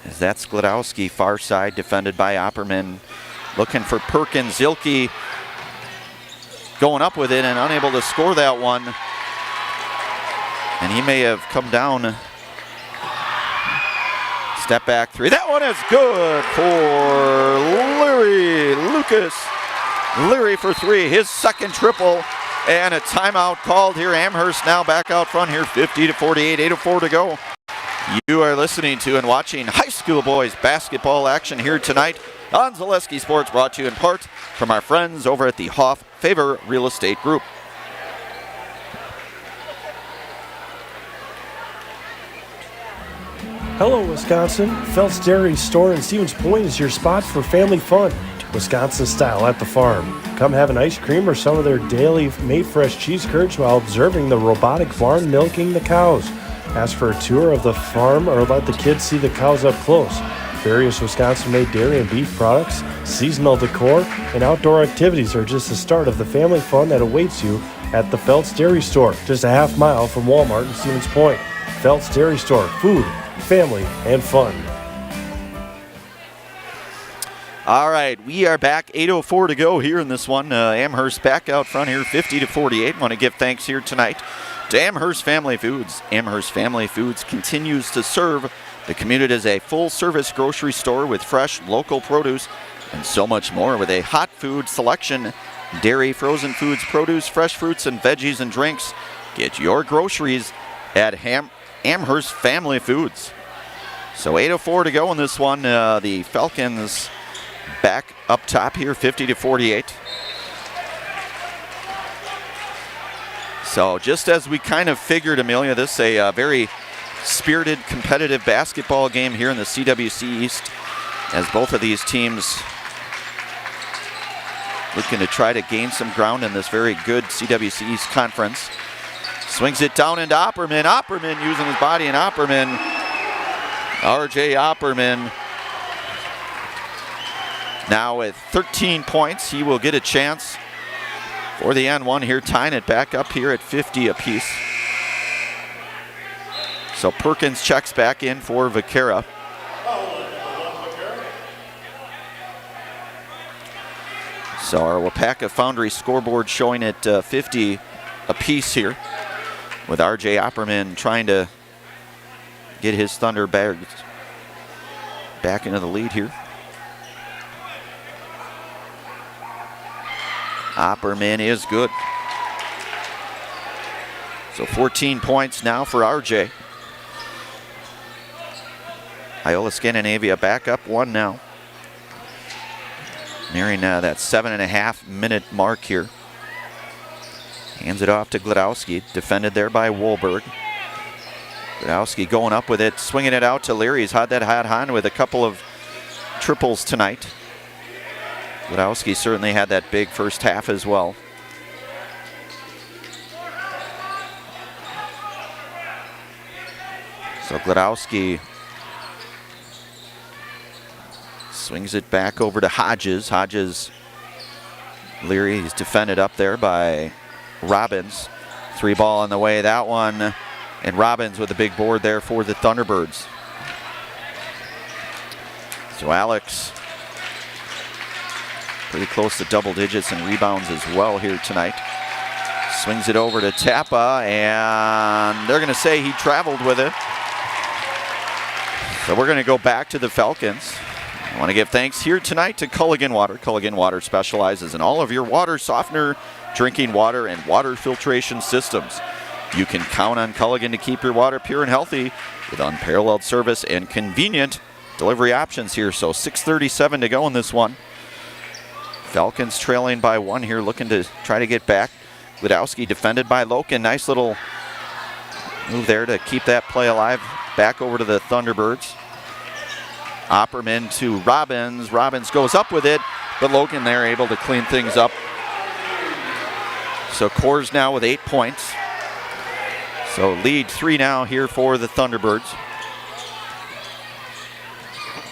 As that's Gladowski, far side, defended by Opperman. Looking for Perkins. Zilke going up with it and unable to score that one. And he may have come down. Step back 3. That one is good for Leary. Lucas Leary for 3. His second triple. And a timeout called here. Amherst now back out front here. 50-48. 8:04 to go. You are listening to and watching high school boys basketball action here tonight on Zaleski Sports, brought to you in part from our friends over at the Hoff Favor Real Estate Group. Hello, Wisconsin. Phelps Dairy Store in Stevens Point is your spot for family fun. Wisconsin style at the farm. Come have an ice cream or some of their daily made fresh cheese curds while observing the robotic barn milking the cows. Ask for a tour of the farm or let the kids see the cows up close. Various Wisconsin-made dairy and beef products, seasonal decor, and outdoor activities are just the start of the family fun that awaits you at the Phelps Dairy Store, just a half mile from Walmart in Stevens Point. Phelps Dairy Store, food, family, and fun. All right, we are back. 8:04 to go here in this one. Amherst back out front here, 50-48. Want to give thanks here tonight to Amherst Family Foods. Amherst Family Foods continues to serve the community as a full-service grocery store with fresh, local produce and so much more, with a hot food selection, dairy, frozen foods, produce, fresh fruits and veggies and drinks. Get your groceries at Amherst Family Foods. So 8:04 to go in this one. The Falcons back up top here, 50-48. So just as we kind of figured, Amelia, this is a very spirited, competitive basketball game here in the CWC East, as both of these teams looking to try to gain some ground in this very good CWC East conference. Swings it down into Opperman. Opperman using his body, and RJ Opperman, now with 13 points. He will get a chance for the N1 here, tying it back up here at 50 apiece. So Perkins checks back in for Vaquera. So our Wapaka Foundry scoreboard showing it 50 apiece here, with RJ Opperman trying to get his Thunder back into the lead here. Opperman is good. So 14 points now for RJ. Iola-Scandinavia back up one now. Nearing that 7.5-minute mark here. Hands it off to Glodowski, defended there by Wohlberg. Glodowski going up with it, swinging it out to Leary. He's had that hot hand with a couple of triples tonight. Glodowski certainly had that big first half as well. So Glodowski swings it back over to Hodges. Leary, he's defended up there by Robbins. 3 ball on the way, that one. And Robbins with a big board there for the Thunderbirds. So Alex pretty close to double digits in rebounds as well here tonight. Swings it over to Tappa, and they're going to say he traveled with it. So we're going to go back to the Falcons. I want to give thanks here tonight to Culligan Water. Culligan Water specializes in all of your water softener, drinking water, and water filtration systems. You can count on Culligan to keep your water pure and healthy with unparalleled service and convenient delivery options here. So 6:37 to go in this one. Falcons trailing by 1 here, looking to try to get back. Glodowski defended by Loken. Nice little move there to keep that play alive. Back over to the Thunderbirds. Opperman to Robbins. Robbins goes up with it, but Loken there able to clean things up. So Coors now with 8 points. So lead 3 now here for the Thunderbirds.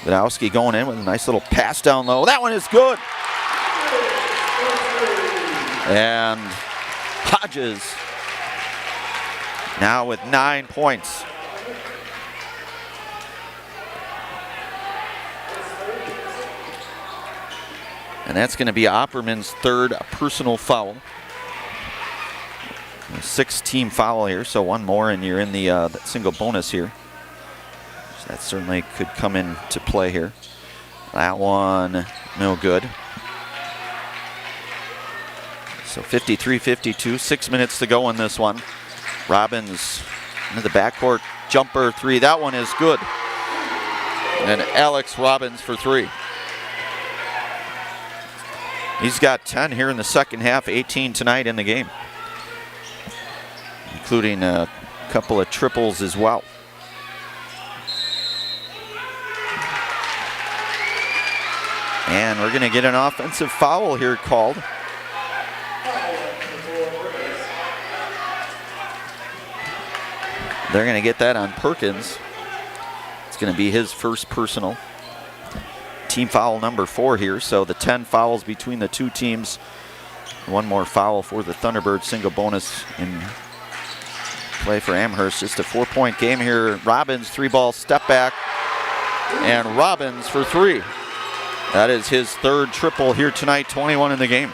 Glodowski going in with a nice little pass down low. That one is good. And Hodges now with 9 points. And that's going to be Opperman's 3rd personal foul. A 6-team foul here, so 1 more and you're in the single bonus here. So that certainly could come into play here. That one, no good. So 53-52, 6 minutes to go in this one. Robbins into the backcourt, jumper three. That one is good. And Alex Robbins for three. He's got 10 here in the second half, 18 tonight in the game, including a couple of triples as well. And we're going to get an offensive foul here called. They're going to get that on Perkins. It's going to be his first personal. Team foul number 4 here, so the 10 fouls between the two teams. One more foul for the Thunderbirds, single bonus in play for Amherst. Just a 4-point game here. Robbins, 3-ball step back, and Robbins for 3. That is his third triple here tonight, 21 in the game.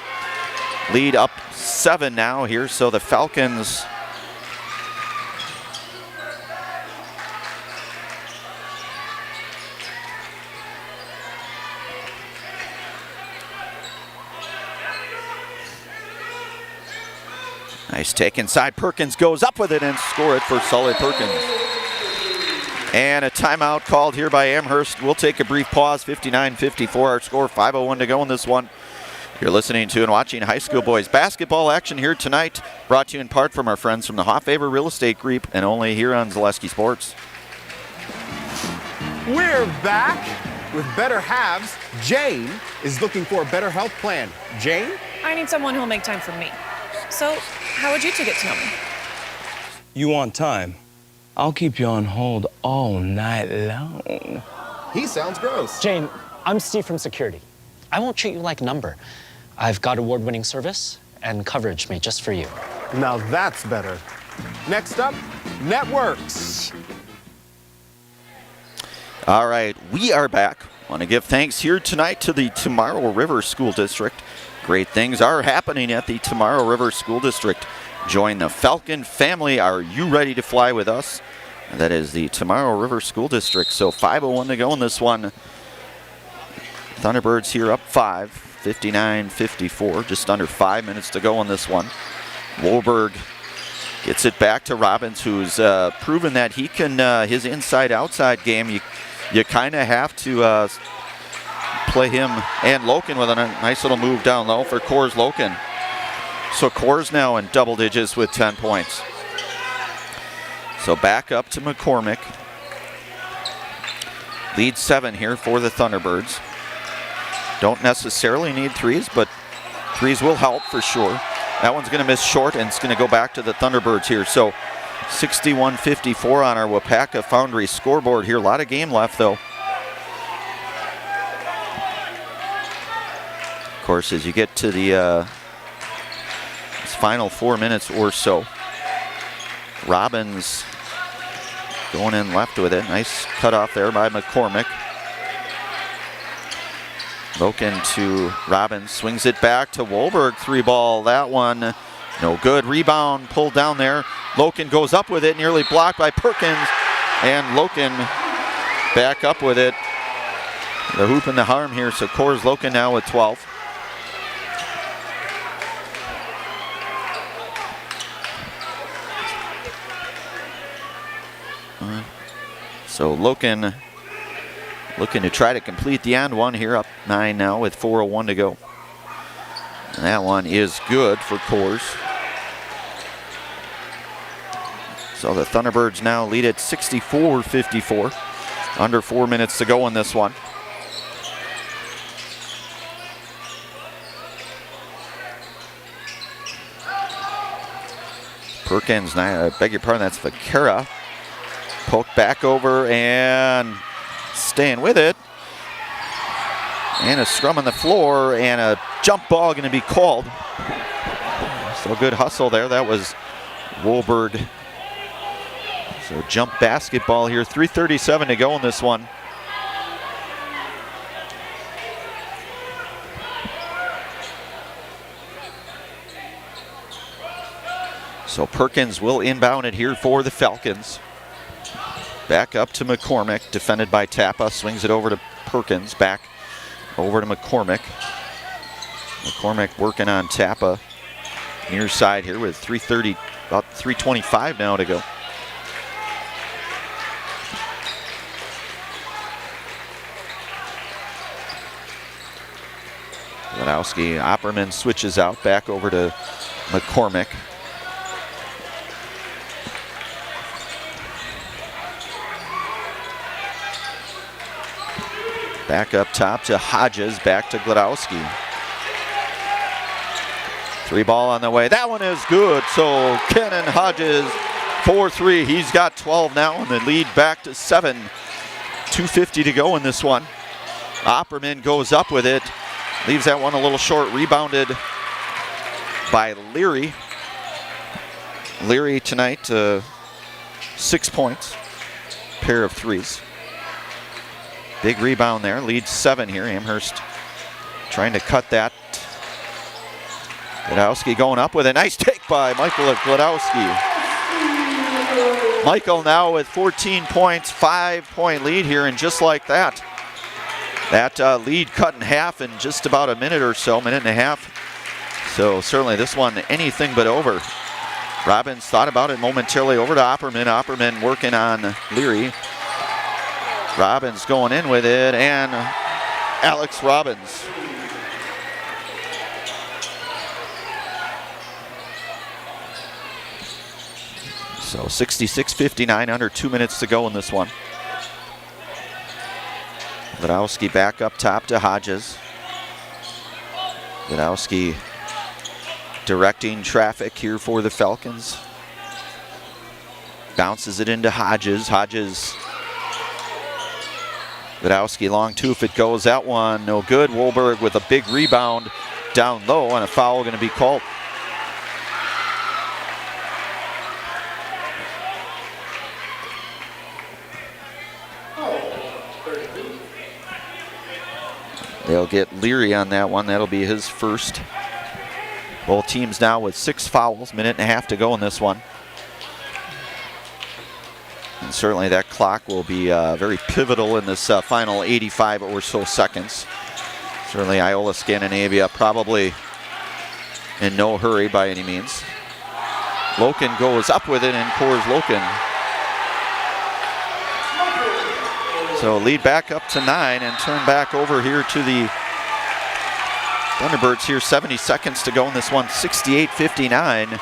Lead up 7 now here, so the Falcons nice take inside. Perkins goes up with it and score it for Sully Perkins. And a timeout called here by Amherst. We'll take a brief pause. 59-54 our score. 5:01 to go in this one. You're listening to and watching high school boys basketball action here tonight. Brought to you in part from our friends from the Hoffavor Real Estate Group and only here on Zaleski Sports. We're back with better halves. Jane is looking for a better health plan. Jane? I need someone who'll make time for me. So, how would you two get to know me? You want time? I'll keep you on hold all night long. He sounds gross. Jane, I'm Steve from security. I won't treat you like a number. I've got award-winning service and coverage made just for you. Now that's better. Next up, networks. All right, we are back. Want to give thanks here tonight to the Tomorrow River School District. Great things are happening at the Tomorrow River School District. Join the Falcon family. Are you ready to fly with us? And that is the Tomorrow River School District. So 5:01 to go in this one. Thunderbirds here up 5, 59-54. Just under 5 minutes to go in this one. Wohlberg gets it back to Robbins, who's proven that he can, his inside-outside game, you kind of have to play him and Loken with a nice little move down low for Coors Loken. So Coors now in double digits with 10 points. So back up to McCormick. Lead 7 here for the Thunderbirds. Don't necessarily need threes, but threes will help for sure. That one's going to miss short, and it's going to go back to the Thunderbirds here. So 61-54 on our Wapaka Foundry scoreboard here. A lot of game left, though. Of course, as you get to the final 4 minutes or so, Robbins going in left with it. Nice cutoff there by McCormick. Loken to Robbins, swings it back to Wohlberg. 3-ball, that one no good. Rebound pulled down there. Loken goes up with it, nearly blocked by Perkins. And Loken back up with it. The hoop and the harm here, so Coors Loken now with 12. So Loken looking to try to complete the and one here, up 9 now with 4:01 to go. And that one is good for Coors. So the Thunderbirds now lead at 64-54. Under 4 minutes to go in this one. Perkins, I beg your pardon, that's Vaquera. Poke back over and staying with it. And a scrum on the floor and a jump ball going to be called. So good hustle there. That was Wohlberg. So jump basketball here. 3:37 to go in this one. So Perkins will inbound it here for the Falcons. Back up to McCormick, defended by Tappa, swings it over to Perkins, back over to McCormick. McCormick working on Tappa, near side here with about 3:25 now to go. Gladowski, Opperman switches out, back over to McCormick. Back up top to Hodges, back to Gladowski. 3 ball on the way. That one is good. So Kenan Hodges, 4-3. He's got 12 now, and the lead back to 7. 2:50 to go in this one. Opperman goes up with it. Leaves that one a little short. Rebounded by Leary. Leary tonight, 6 points. Pair of threes. Big rebound there. Leads 7 here. Amherst trying to cut that. Gladowski going up with a nice take by Michael Gladowski. Michael now with 14 points, 5-point lead here, and just like that, that lead cut in half in just about a minute or so, minute and a half. So certainly this one anything but over. Robbins thought about it momentarily, over to Opperman. Opperman working on Leary. Robbins going in with it, and Alex Robbins. So 66-59, under 2 minutes to go in this one. Gladowski back up top to Hodges. Gladowski directing traffic here for the Falcons. Bounces it into Hodges. Hodges. Gladowski long two if it goes. That one no good. Wolberg with a big rebound down low, and a foul going to be called. They'll get Leary on that one. That'll be his first. Both teams now with 6 fouls. Minute and a half to go in this one. And certainly that clock will be very pivotal in this final 85 or so seconds. Certainly Iola-Scandinavia probably in no hurry by any means. Loken goes up with it, and Coors Loken. So lead back up to 9 and turn back over here to the Thunderbirds here. 70 seconds to go in this one, 68-59.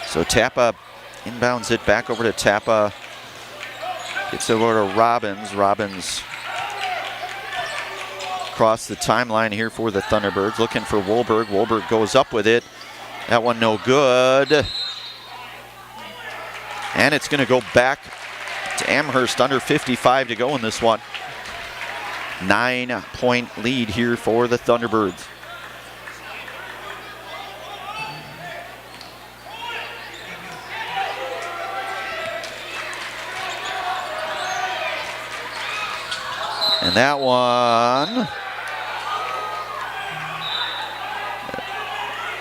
So Tappa inbounds it back over to Tappa. Gets over to Robbins. Robbins across the timeline here for the Thunderbirds, looking for Wolberg. Wolberg goes up with it. That one no good. And it's going to go back to Amherst, under 55 to go in this one. 9-point lead here for the Thunderbirds. And that one,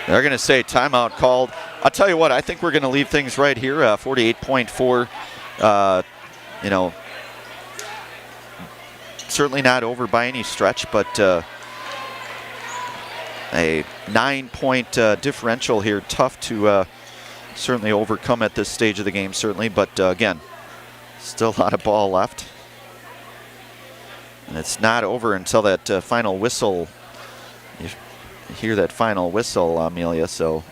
they're going to say timeout called. I'll tell you what, I think we're going to leave things right here. 48.4, you know, certainly not over by any stretch, but a 9-point differential here. Tough to certainly overcome at this stage of the game, certainly. But again, still a lot of ball left. And it's not over until that final whistle. You hear that final whistle, Amelia. So,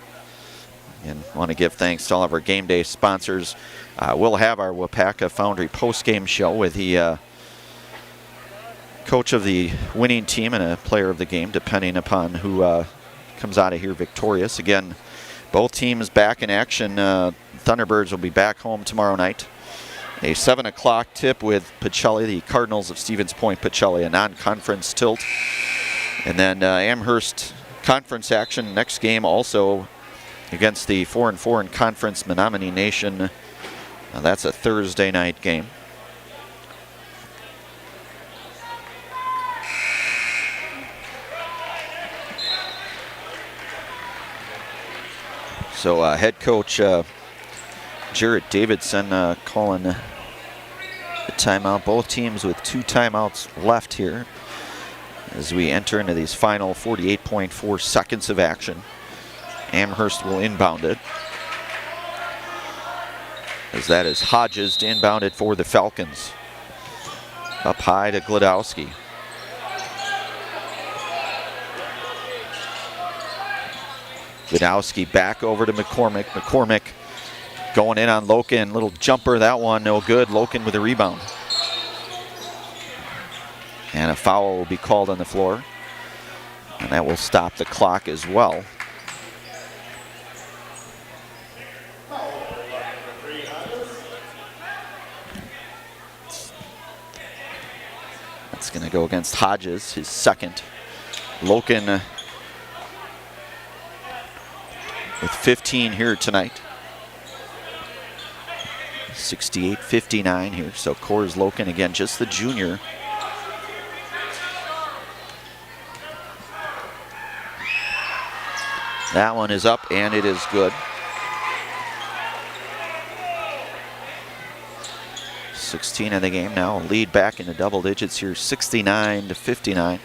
again, want to give thanks to all of our game day sponsors. We'll have our WIAA Foundry post-game show with the coach of the winning team and a player of the game, depending upon who comes out of here victorious. Again, both teams back in action. Thunderbirds will be back home tomorrow night. A 7 o'clock tip with Pacelli, the Cardinals of Stevens Point Pacelli, a non-conference tilt. And then Amherst conference action next game also against the 4-4 in conference Menominee Nation. Now that's a Thursday night game. So head coach Jarrett Davidson calling the timeout. Both teams with 2 timeouts left here as we enter into these final 48.4 seconds of action. Amherst will inbound it. As that is Hodges to inbound it for the Falcons. Up high to Glodowski. Glodowski back over to McCormick. McCormick going in on Loken. Little jumper, that one no good. Loken with a rebound. And a foul will be called on the floor. And that will stop the clock as well. That's going to go against Hodges, his second. Loken with 15 here tonight. 68-59 here. So Coors Loken again, just the junior. That one is up and it is good. 16 in the game now, lead back into double digits here, 69-59.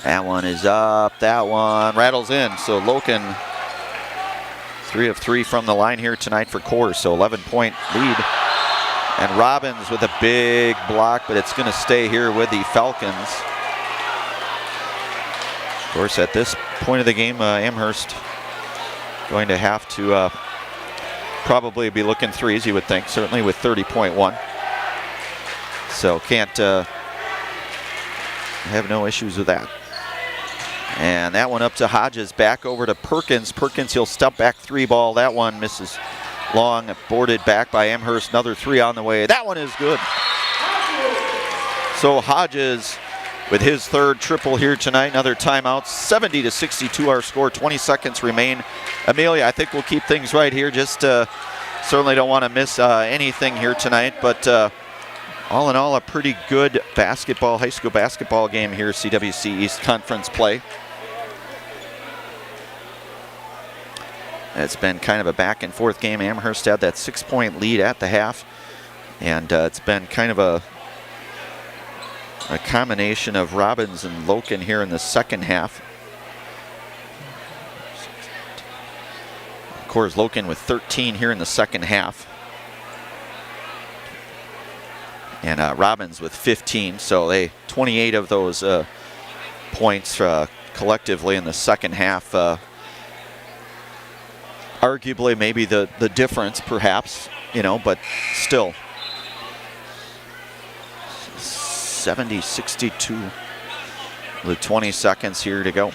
That one is up, that one rattles in. So Loken, 3 of 3 from the line here tonight for Coors, so 11-point lead. And Robbins with a big block, but it's going to stay here with the Falcons. Of course, at this point of the game, Amherst going to have to probably be looking threes, you would think, certainly with 30.1. So can't have no issues with that. And that one up to Hodges, back over to Perkins. Perkins, he'll step back 3 ball. That one misses long, boarded back by Amherst. Another 3 on the way. That one is good. So Hodges with his 3rd triple here tonight. Another timeout. 70-62 our score. 20 seconds remain. Amelia, I think we'll keep things right here. Just certainly don't want to miss anything here tonight. But all in all, a pretty good basketball, high school basketball game here. CWC East Conference play. It's been kind of a back and forth game. Amherst had that 6-point lead at the half. And it's been kind of a combination of Robbins and Loken here in the second half. Of course, Loken with 13 here in the second half. And Robbins with 15. So they 28 of those points collectively in the second half. Arguably maybe the difference perhaps, you know, but still. 70-62 with 20 seconds here to go.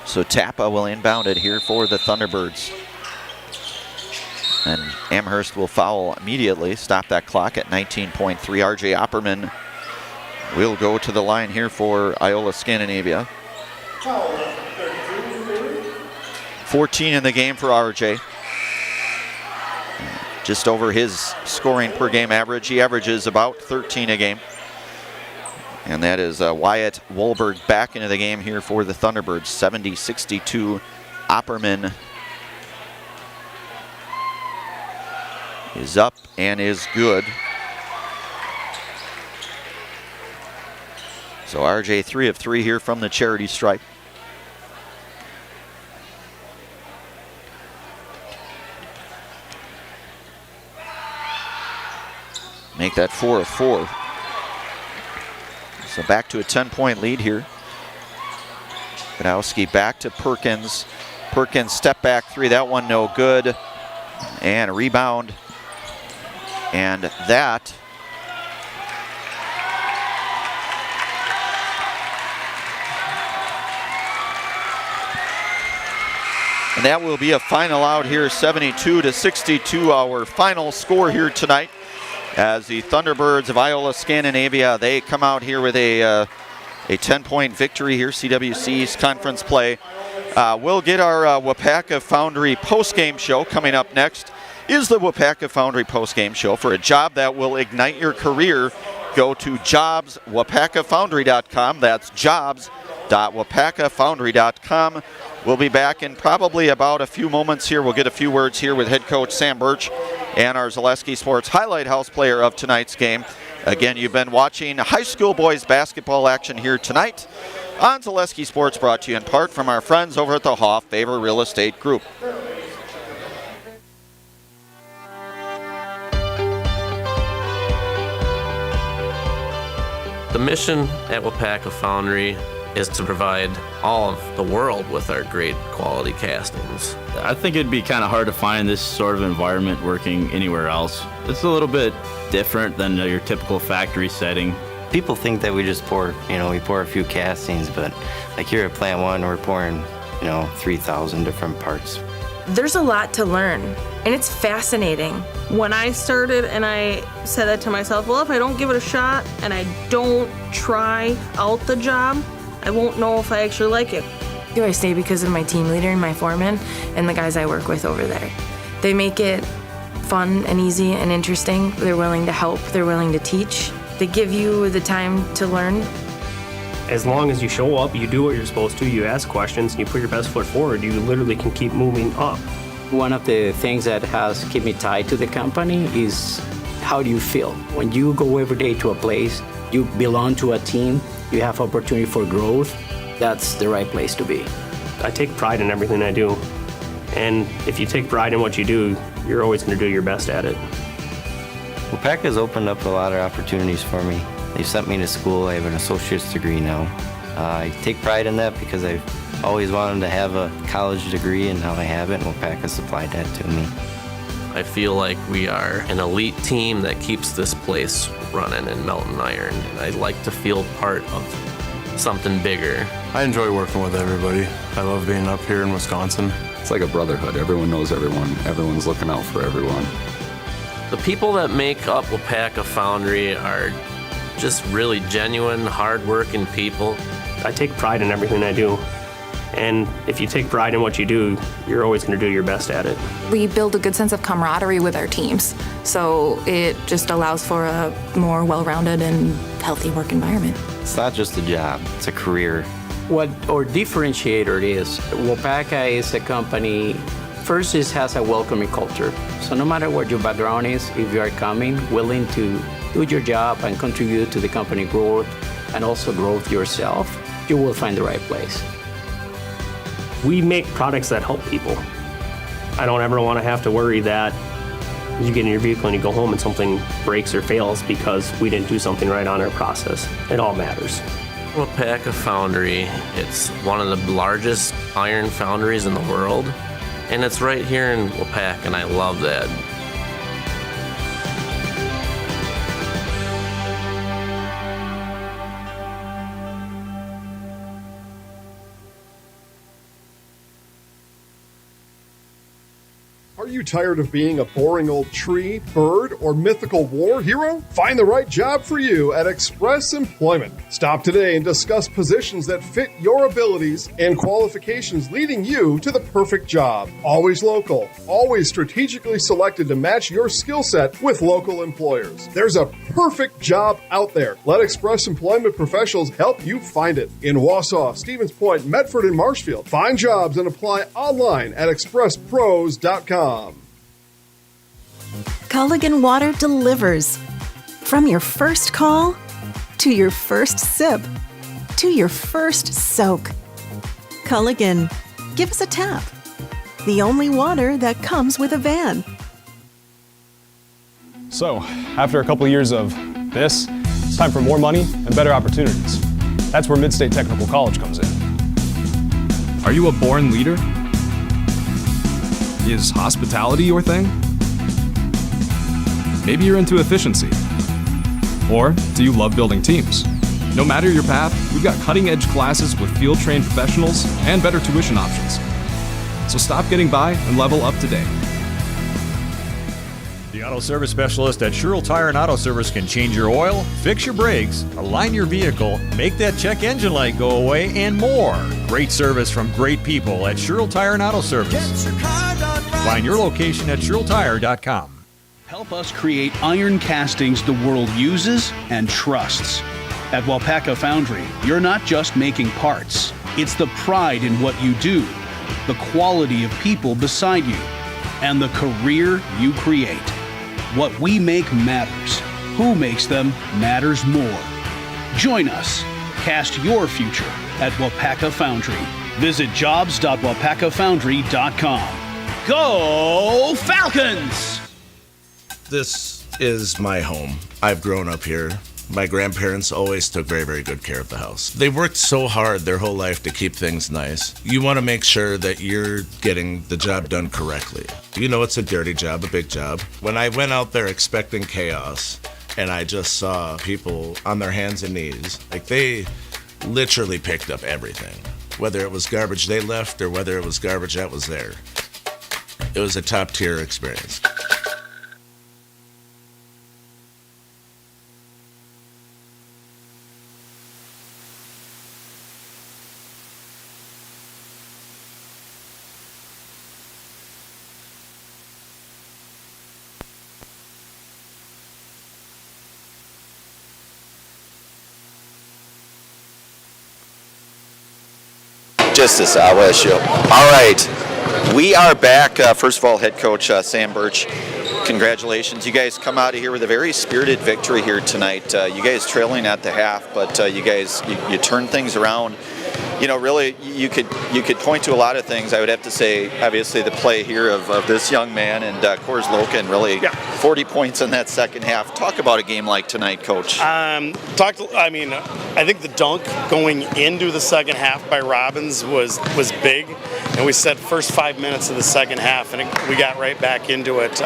So Tappa will inbound it here for the Thunderbirds. And Amherst will foul immediately, stop that clock at 19.3. RJ Opperman will go to the line here for Iola-Scandinavia. 14 in the game for RJ. Just over his scoring per game average. He averages about 13 a game. And that is Wyatt Wolberg back into the game here for the Thunderbirds. 70-62. Opperman is up and is good. So RJ 3 of 3 here from the charity stripe. Make that 4 of 4. So back to a 10-point lead here. Gadowski back to Perkins. Perkins step back 3, that one no good. And a rebound. And that will be a final out here, 72-62, our final score here tonight. As the Thunderbirds of Iola-Scandinavia, they come out here with a 10-point victory here, CWC East Conference play. We'll get our WIAA Foundry post-game show coming up next. Is the WIAA Foundry post-game show for a job that will ignite your career go to jobs.wapakafoundry.com. That's jobs.wapakafoundry.com. We'll be back in probably about a few moments here. We'll get a few words here with head coach Sam Birch and our Zaleski Sports Highlight House player of tonight's game. Again, you've been watching high school boys basketball action here tonight on Zaleski Sports, brought to you in part from our friends over at the Hoff Favor Real Estate Group. The mission at Wapaka Foundry is to provide all of the world with our great quality castings. I think it'd be kind of hard to find this sort of environment working anywhere else. It's a little bit different than your typical factory setting. People think that we just pour, we pour a few castings, but like here at Plant 1, we're pouring, 3,000 different parts. There's a lot to learn, and it's fascinating. When I started and I said that to myself, well, if I don't give it a shot and I don't try out the job, I won't know if I actually like it. I stay because of my team leader and my foreman and the guys I work with over there. They make it fun and easy and interesting. They're willing to help, they're willing to teach. They give you the time to learn. As long as you show up, you do what you're supposed to, you ask questions, and you put your best foot forward, you literally can keep moving up. One of the things that has kept me tied to the company is how do you feel? When you go every day to a place, you belong to a team, you have opportunity for growth, that's the right place to be. I take pride in everything I do. And if you take pride in what you do, you're always going to do your best at it. Wapaka has opened up a lot of opportunities for me. They've sent me to school. I have an associate's degree now. I take pride in that because I've always wanted to have a college degree, and now I have it, and Wapaka supplied that to me. I feel like we are an elite team that keeps this place running in Melton Iron. I'd like to feel part of something bigger. I enjoy working with everybody. I love being up here in Wisconsin. It's like a brotherhood. Everyone knows everyone. Everyone's looking out for everyone. The people that make up Wapaka Foundry are just really genuine, hard-working people. I take pride in everything I do. And if you take pride in what you do, you're always going to do your best at it. We build a good sense of camaraderie with our teams, so it just allows for a more well-rounded and healthy work environment. It's not just a job, it's a career. What our differentiator is, Wapaka is a company, first it has a welcoming culture. So no matter what your background is, if you are coming, willing to do your job and contribute to the company growth and also growth yourself, you will find the right place. We make products that help people. I don't ever want to have to worry that you get in your vehicle and you go home and something breaks or fails because we didn't do something right on our process. It all matters. Wapaka Foundry, it's one of the largest iron foundries in the world, and it's right here in Wapaka, and I love that. Are you tired of being a boring old tree, bird, or mythical war hero? Find the right job for you at Express Employment. Stop today and discuss positions that fit your abilities and qualifications, leading you to the perfect job. Always local, always strategically selected to match your skill set with local employers. There's a perfect job out there. Let Express Employment professionals help you find it. In Wausau, Stevens Point, Medford, and Marshfield. Find jobs and apply online at expresspros.com. Culligan Water delivers. From your first call, to your first sip, to your first soak. Culligan, give us a tap. The only water that comes with a van. So, after a couple of years of this, it's time for more money and better opportunities. That's where Mid-State Technical College comes in. Are you a born leader? Is hospitality your thing? Maybe you're into efficiency. Or do you love building teams? No matter your path, we've got cutting-edge classes with field-trained professionals and better tuition options. So stop getting by and level up today. The Auto Service Specialist at Sherrill Tire and Auto Service can change your oil, fix your brakes, align your vehicle, make that check engine light go away, and more. Great service from great people at Sherrill Tire and Auto Service. Find your location at SherrillTire.com. Help us create iron castings the world uses and trusts. At Wapaka Foundry, you're not just making parts. It's the pride in what you do, the quality of people beside you, and the career you create. What we make matters. Who makes them matters more. Join us. Cast your future at Wapaka Foundry. Visit jobs.wapakafoundry.com. Go Falcons! This is my home. I've grown up here. My grandparents always took very, very good care of the house. They worked so hard their whole life to keep things nice. You want to make sure that you're getting the job done correctly. You know it's a dirty job, a big job. When I went out there expecting chaos, and I just saw people on their hands and knees, like they literally picked up everything. Whether it was garbage they left or whether it was garbage that was there. It was a top-tier experience. Just a solid show. All right, we are back. First of all, head coach Sam Birch, congratulations. You guys come out of here with a very spirited victory here tonight. You guys trailing at the half, but you guys you turn things around. You know, really, you could point to a lot of things. I would have to say, obviously, the play here of this young man and Kors Loken, really 40 points in that second half. Talk about a game like tonight, Coach. I think the dunk going into the second half by Robbins was big, and we said first 5 minutes of the second half, and we got right back into it.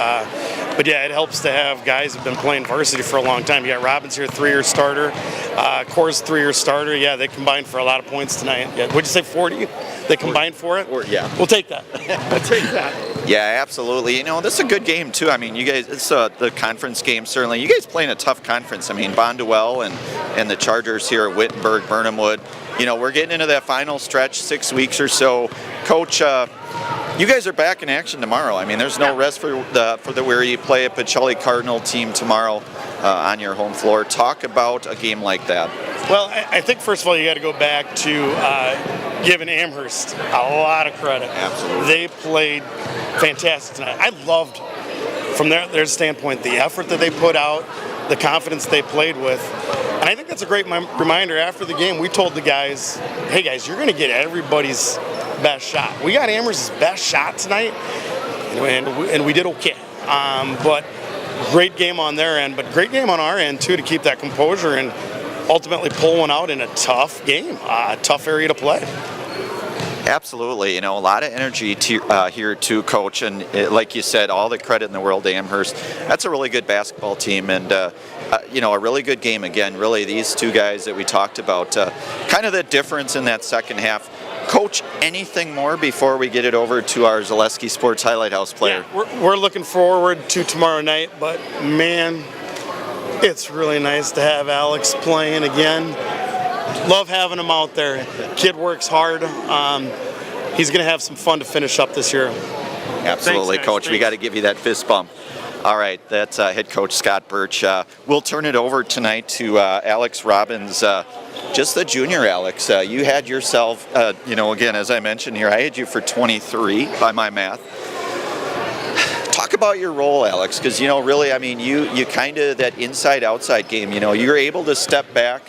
But yeah, it helps to have guys who've been playing varsity for a long time. You got Robbins here, 3-year starter, Kors 3-year starter. Yeah, they combined for a lot of points tonight. Yeah, what'd you say, 40? They combined for it? Yeah. We'll take that. We'll take that. Yeah, absolutely. You know, this is a good game, too. I mean, you guys, it's the conference game, certainly. You guys playing a tough conference. I mean, Bonduelle and the Chargers here at Wittenberg, Burnham Wood. You know, we're getting into that final stretch, 6 weeks or so. Coach, you guys are back in action tomorrow. I mean, there's no rest for the weary. You play a Pacelli Cardinal team tomorrow on your home floor. Talk about a game like that. Well, I think, first of all, you got to go back to giving Amherst a lot of credit. Absolutely. They played fantastic tonight. I loved, from their standpoint, the effort that they put out, the confidence they played with. And I think that's a great reminder. After the game, we told the guys, hey, guys, you're going to get everybody's best shot. We got Amherst's best shot tonight, and we did okay. But great game on their end, but great game on our end, too, to keep that composure and ultimately pull one out in a tough game, a tough area to play. Absolutely. You know, a lot of energy here too, Coach. And like you said, all the credit in the world to Amherst. That's a really good basketball team. And, you know, a really good game again. Really, these two guys that we talked about, kind of the difference in that second half. Coach, anything more before we get it over to our Zaleski Sports Highlight House player? Yeah, we're looking forward to tomorrow night, but man, it's really nice to have Alex playing again. Love having him out there. Kid works hard. He's going to have some fun to finish up this year. Absolutely, Thanks, Coach. We got to give you that fist bump. All right, that's head coach Scott Birch. We'll turn it over tonight to Alex Robbins, just the junior Alex. You had yourself, you know, again, as I mentioned here, I had you for 23 by my math. Talk about your role, Alex, because, you know, really, I mean, you kind of, that inside-outside game, you know, you're able to step back,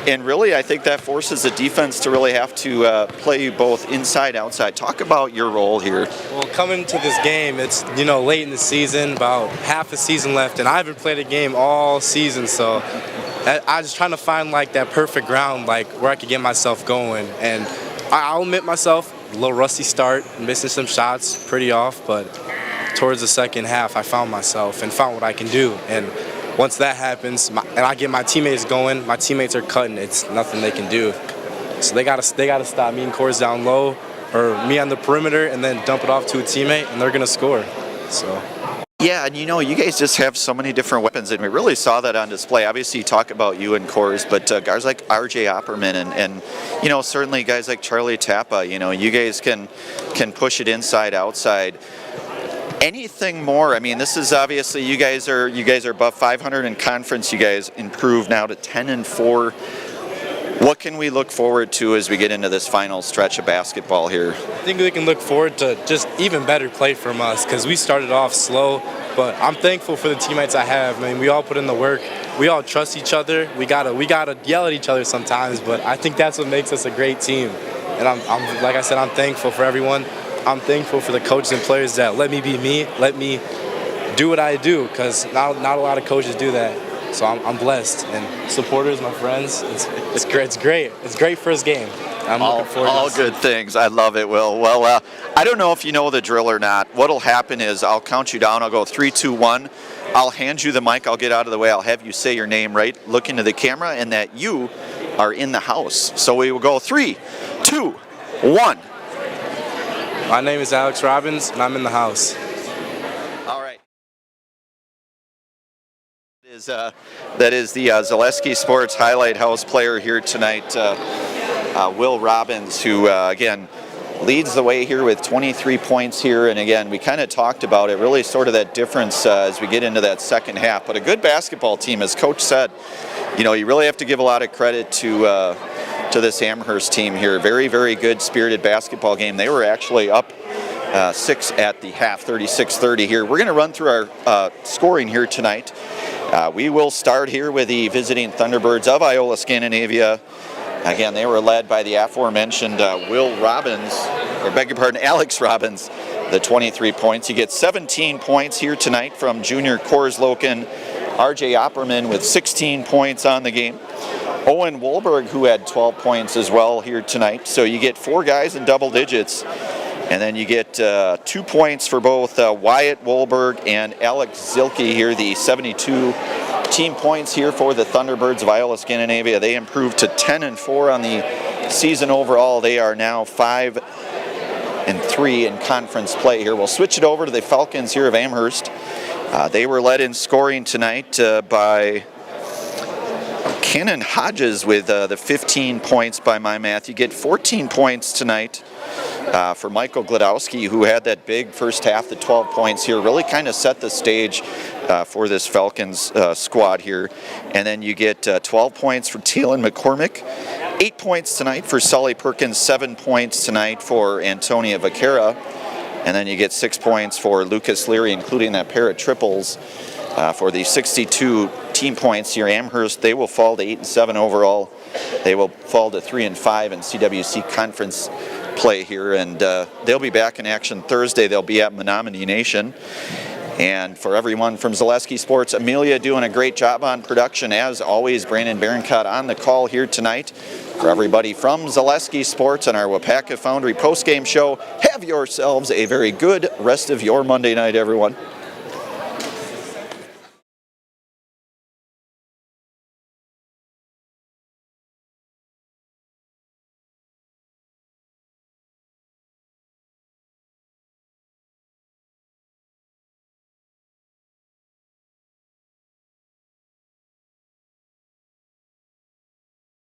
and really, I think that forces the defense to really have to play you both inside-outside. Talk about your role here. Well, coming to this game, it's, you know, late in the season, about half a season left, and I haven't played a game all season, so I was trying to find, like, that perfect ground, like, where I could get myself going, and I'll admit myself, a little rusty start, missing some shots, pretty off, but towards the second half, I found myself and found what I can do. And once that happens, and I get my teammates going, my teammates are cutting. It's nothing they can do. So they gotta stop me and Kors down low, or me on the perimeter, and then dump it off to a teammate, and they're gonna score. So. Yeah, and you know, you guys just have so many different weapons, and we really saw that on display. Obviously, you talk about you and Kors, but guys like R.J. Opperman and you know, certainly guys like Charlie Tappa, you know, you guys can push it inside, outside. Anything more? I mean, this is obviously you guys are above 500 in conference. You guys improved now to 10-4. What can we look forward to as we get into this final stretch of basketball here? I think we can look forward to just even better play from us because we started off slow, but I'm thankful for the teammates I have. I mean, we all put in the work. We all trust each other. We gotta yell at each other sometimes, but I think that's what makes us a great team. And I'm like I said, I'm thankful for everyone. I'm thankful for the coaches and players that let me be me, let me do what I do, because not a lot of coaches do that. So I'm blessed, and supporters, my friends, it's great. It's great first game. I'm looking forward to all good things. I love it, Will. Well, I don't know if you know the drill or not. What'll happen is I'll count you down. I'll go 3, 2, 1. I'll hand you the mic. I'll get out of the way. I'll have you say your name right, look into the camera, and that you are in the house. So we will go 3, 2, 1. My name is Alex Robbins, and I'm in the house. All right. That is the Zaleski Sports Highlight House player here tonight, Will Robbins, who, again, leads the way here with 23 points here. And, again, we kind of talked about it, really sort of that difference as we get into that second half. But a good basketball team, as Coach said, you know, you really have to give a lot of credit to this Amherst team here. Very, very good spirited basketball game. They were actually up 6 at the half, 36-30 here. We're going to run through our scoring here tonight. We will start here with the visiting Thunderbirds of Iola-Scandinavia. Again, they were led by the aforementioned Alex Robbins, the 23 points. You get 17 points here tonight from junior Kors Loken, RJ Opperman with 16 points on the game. Owen Wolberg, who had 12 points as well here tonight. So you get 4 guys in double digits. And then you get 2 points for both Wyatt Wolberg and Alex Zilke here, the 72 team points here for the Thunderbirds of Iola-Scandinavia. They improved to 10-4 on the season overall. They are now 5-3 in conference play here. We'll switch it over to the Falcons here of Amherst. They were led in scoring tonight by Cannon Hodges with the 15 points by my math. You get 14 points tonight for Michael Gladowski, who had that big first half, the 12 points here, really kind of set the stage for this Falcons squad here. And then you get 12 points for Talon McCormick, 8 points tonight for Sully Perkins, 7 points tonight for Antonia Vaquera, and then you get 6 points for Lucas Leary, including that pair of triples for the 62 team points here. Amherst, they will fall to 8-7 overall. They will fall to 3-5 in CWC conference play here, and they'll be back in action Thursday. They'll be at Menominee Nation. And for everyone from Zaleski Sports, Amelia doing a great job on production. As always, Brandon Barancott on the call here tonight. For everybody from Zaleski Sports and our WIAA Foundry postgame show, have yourselves a very good rest of your Monday night, everyone.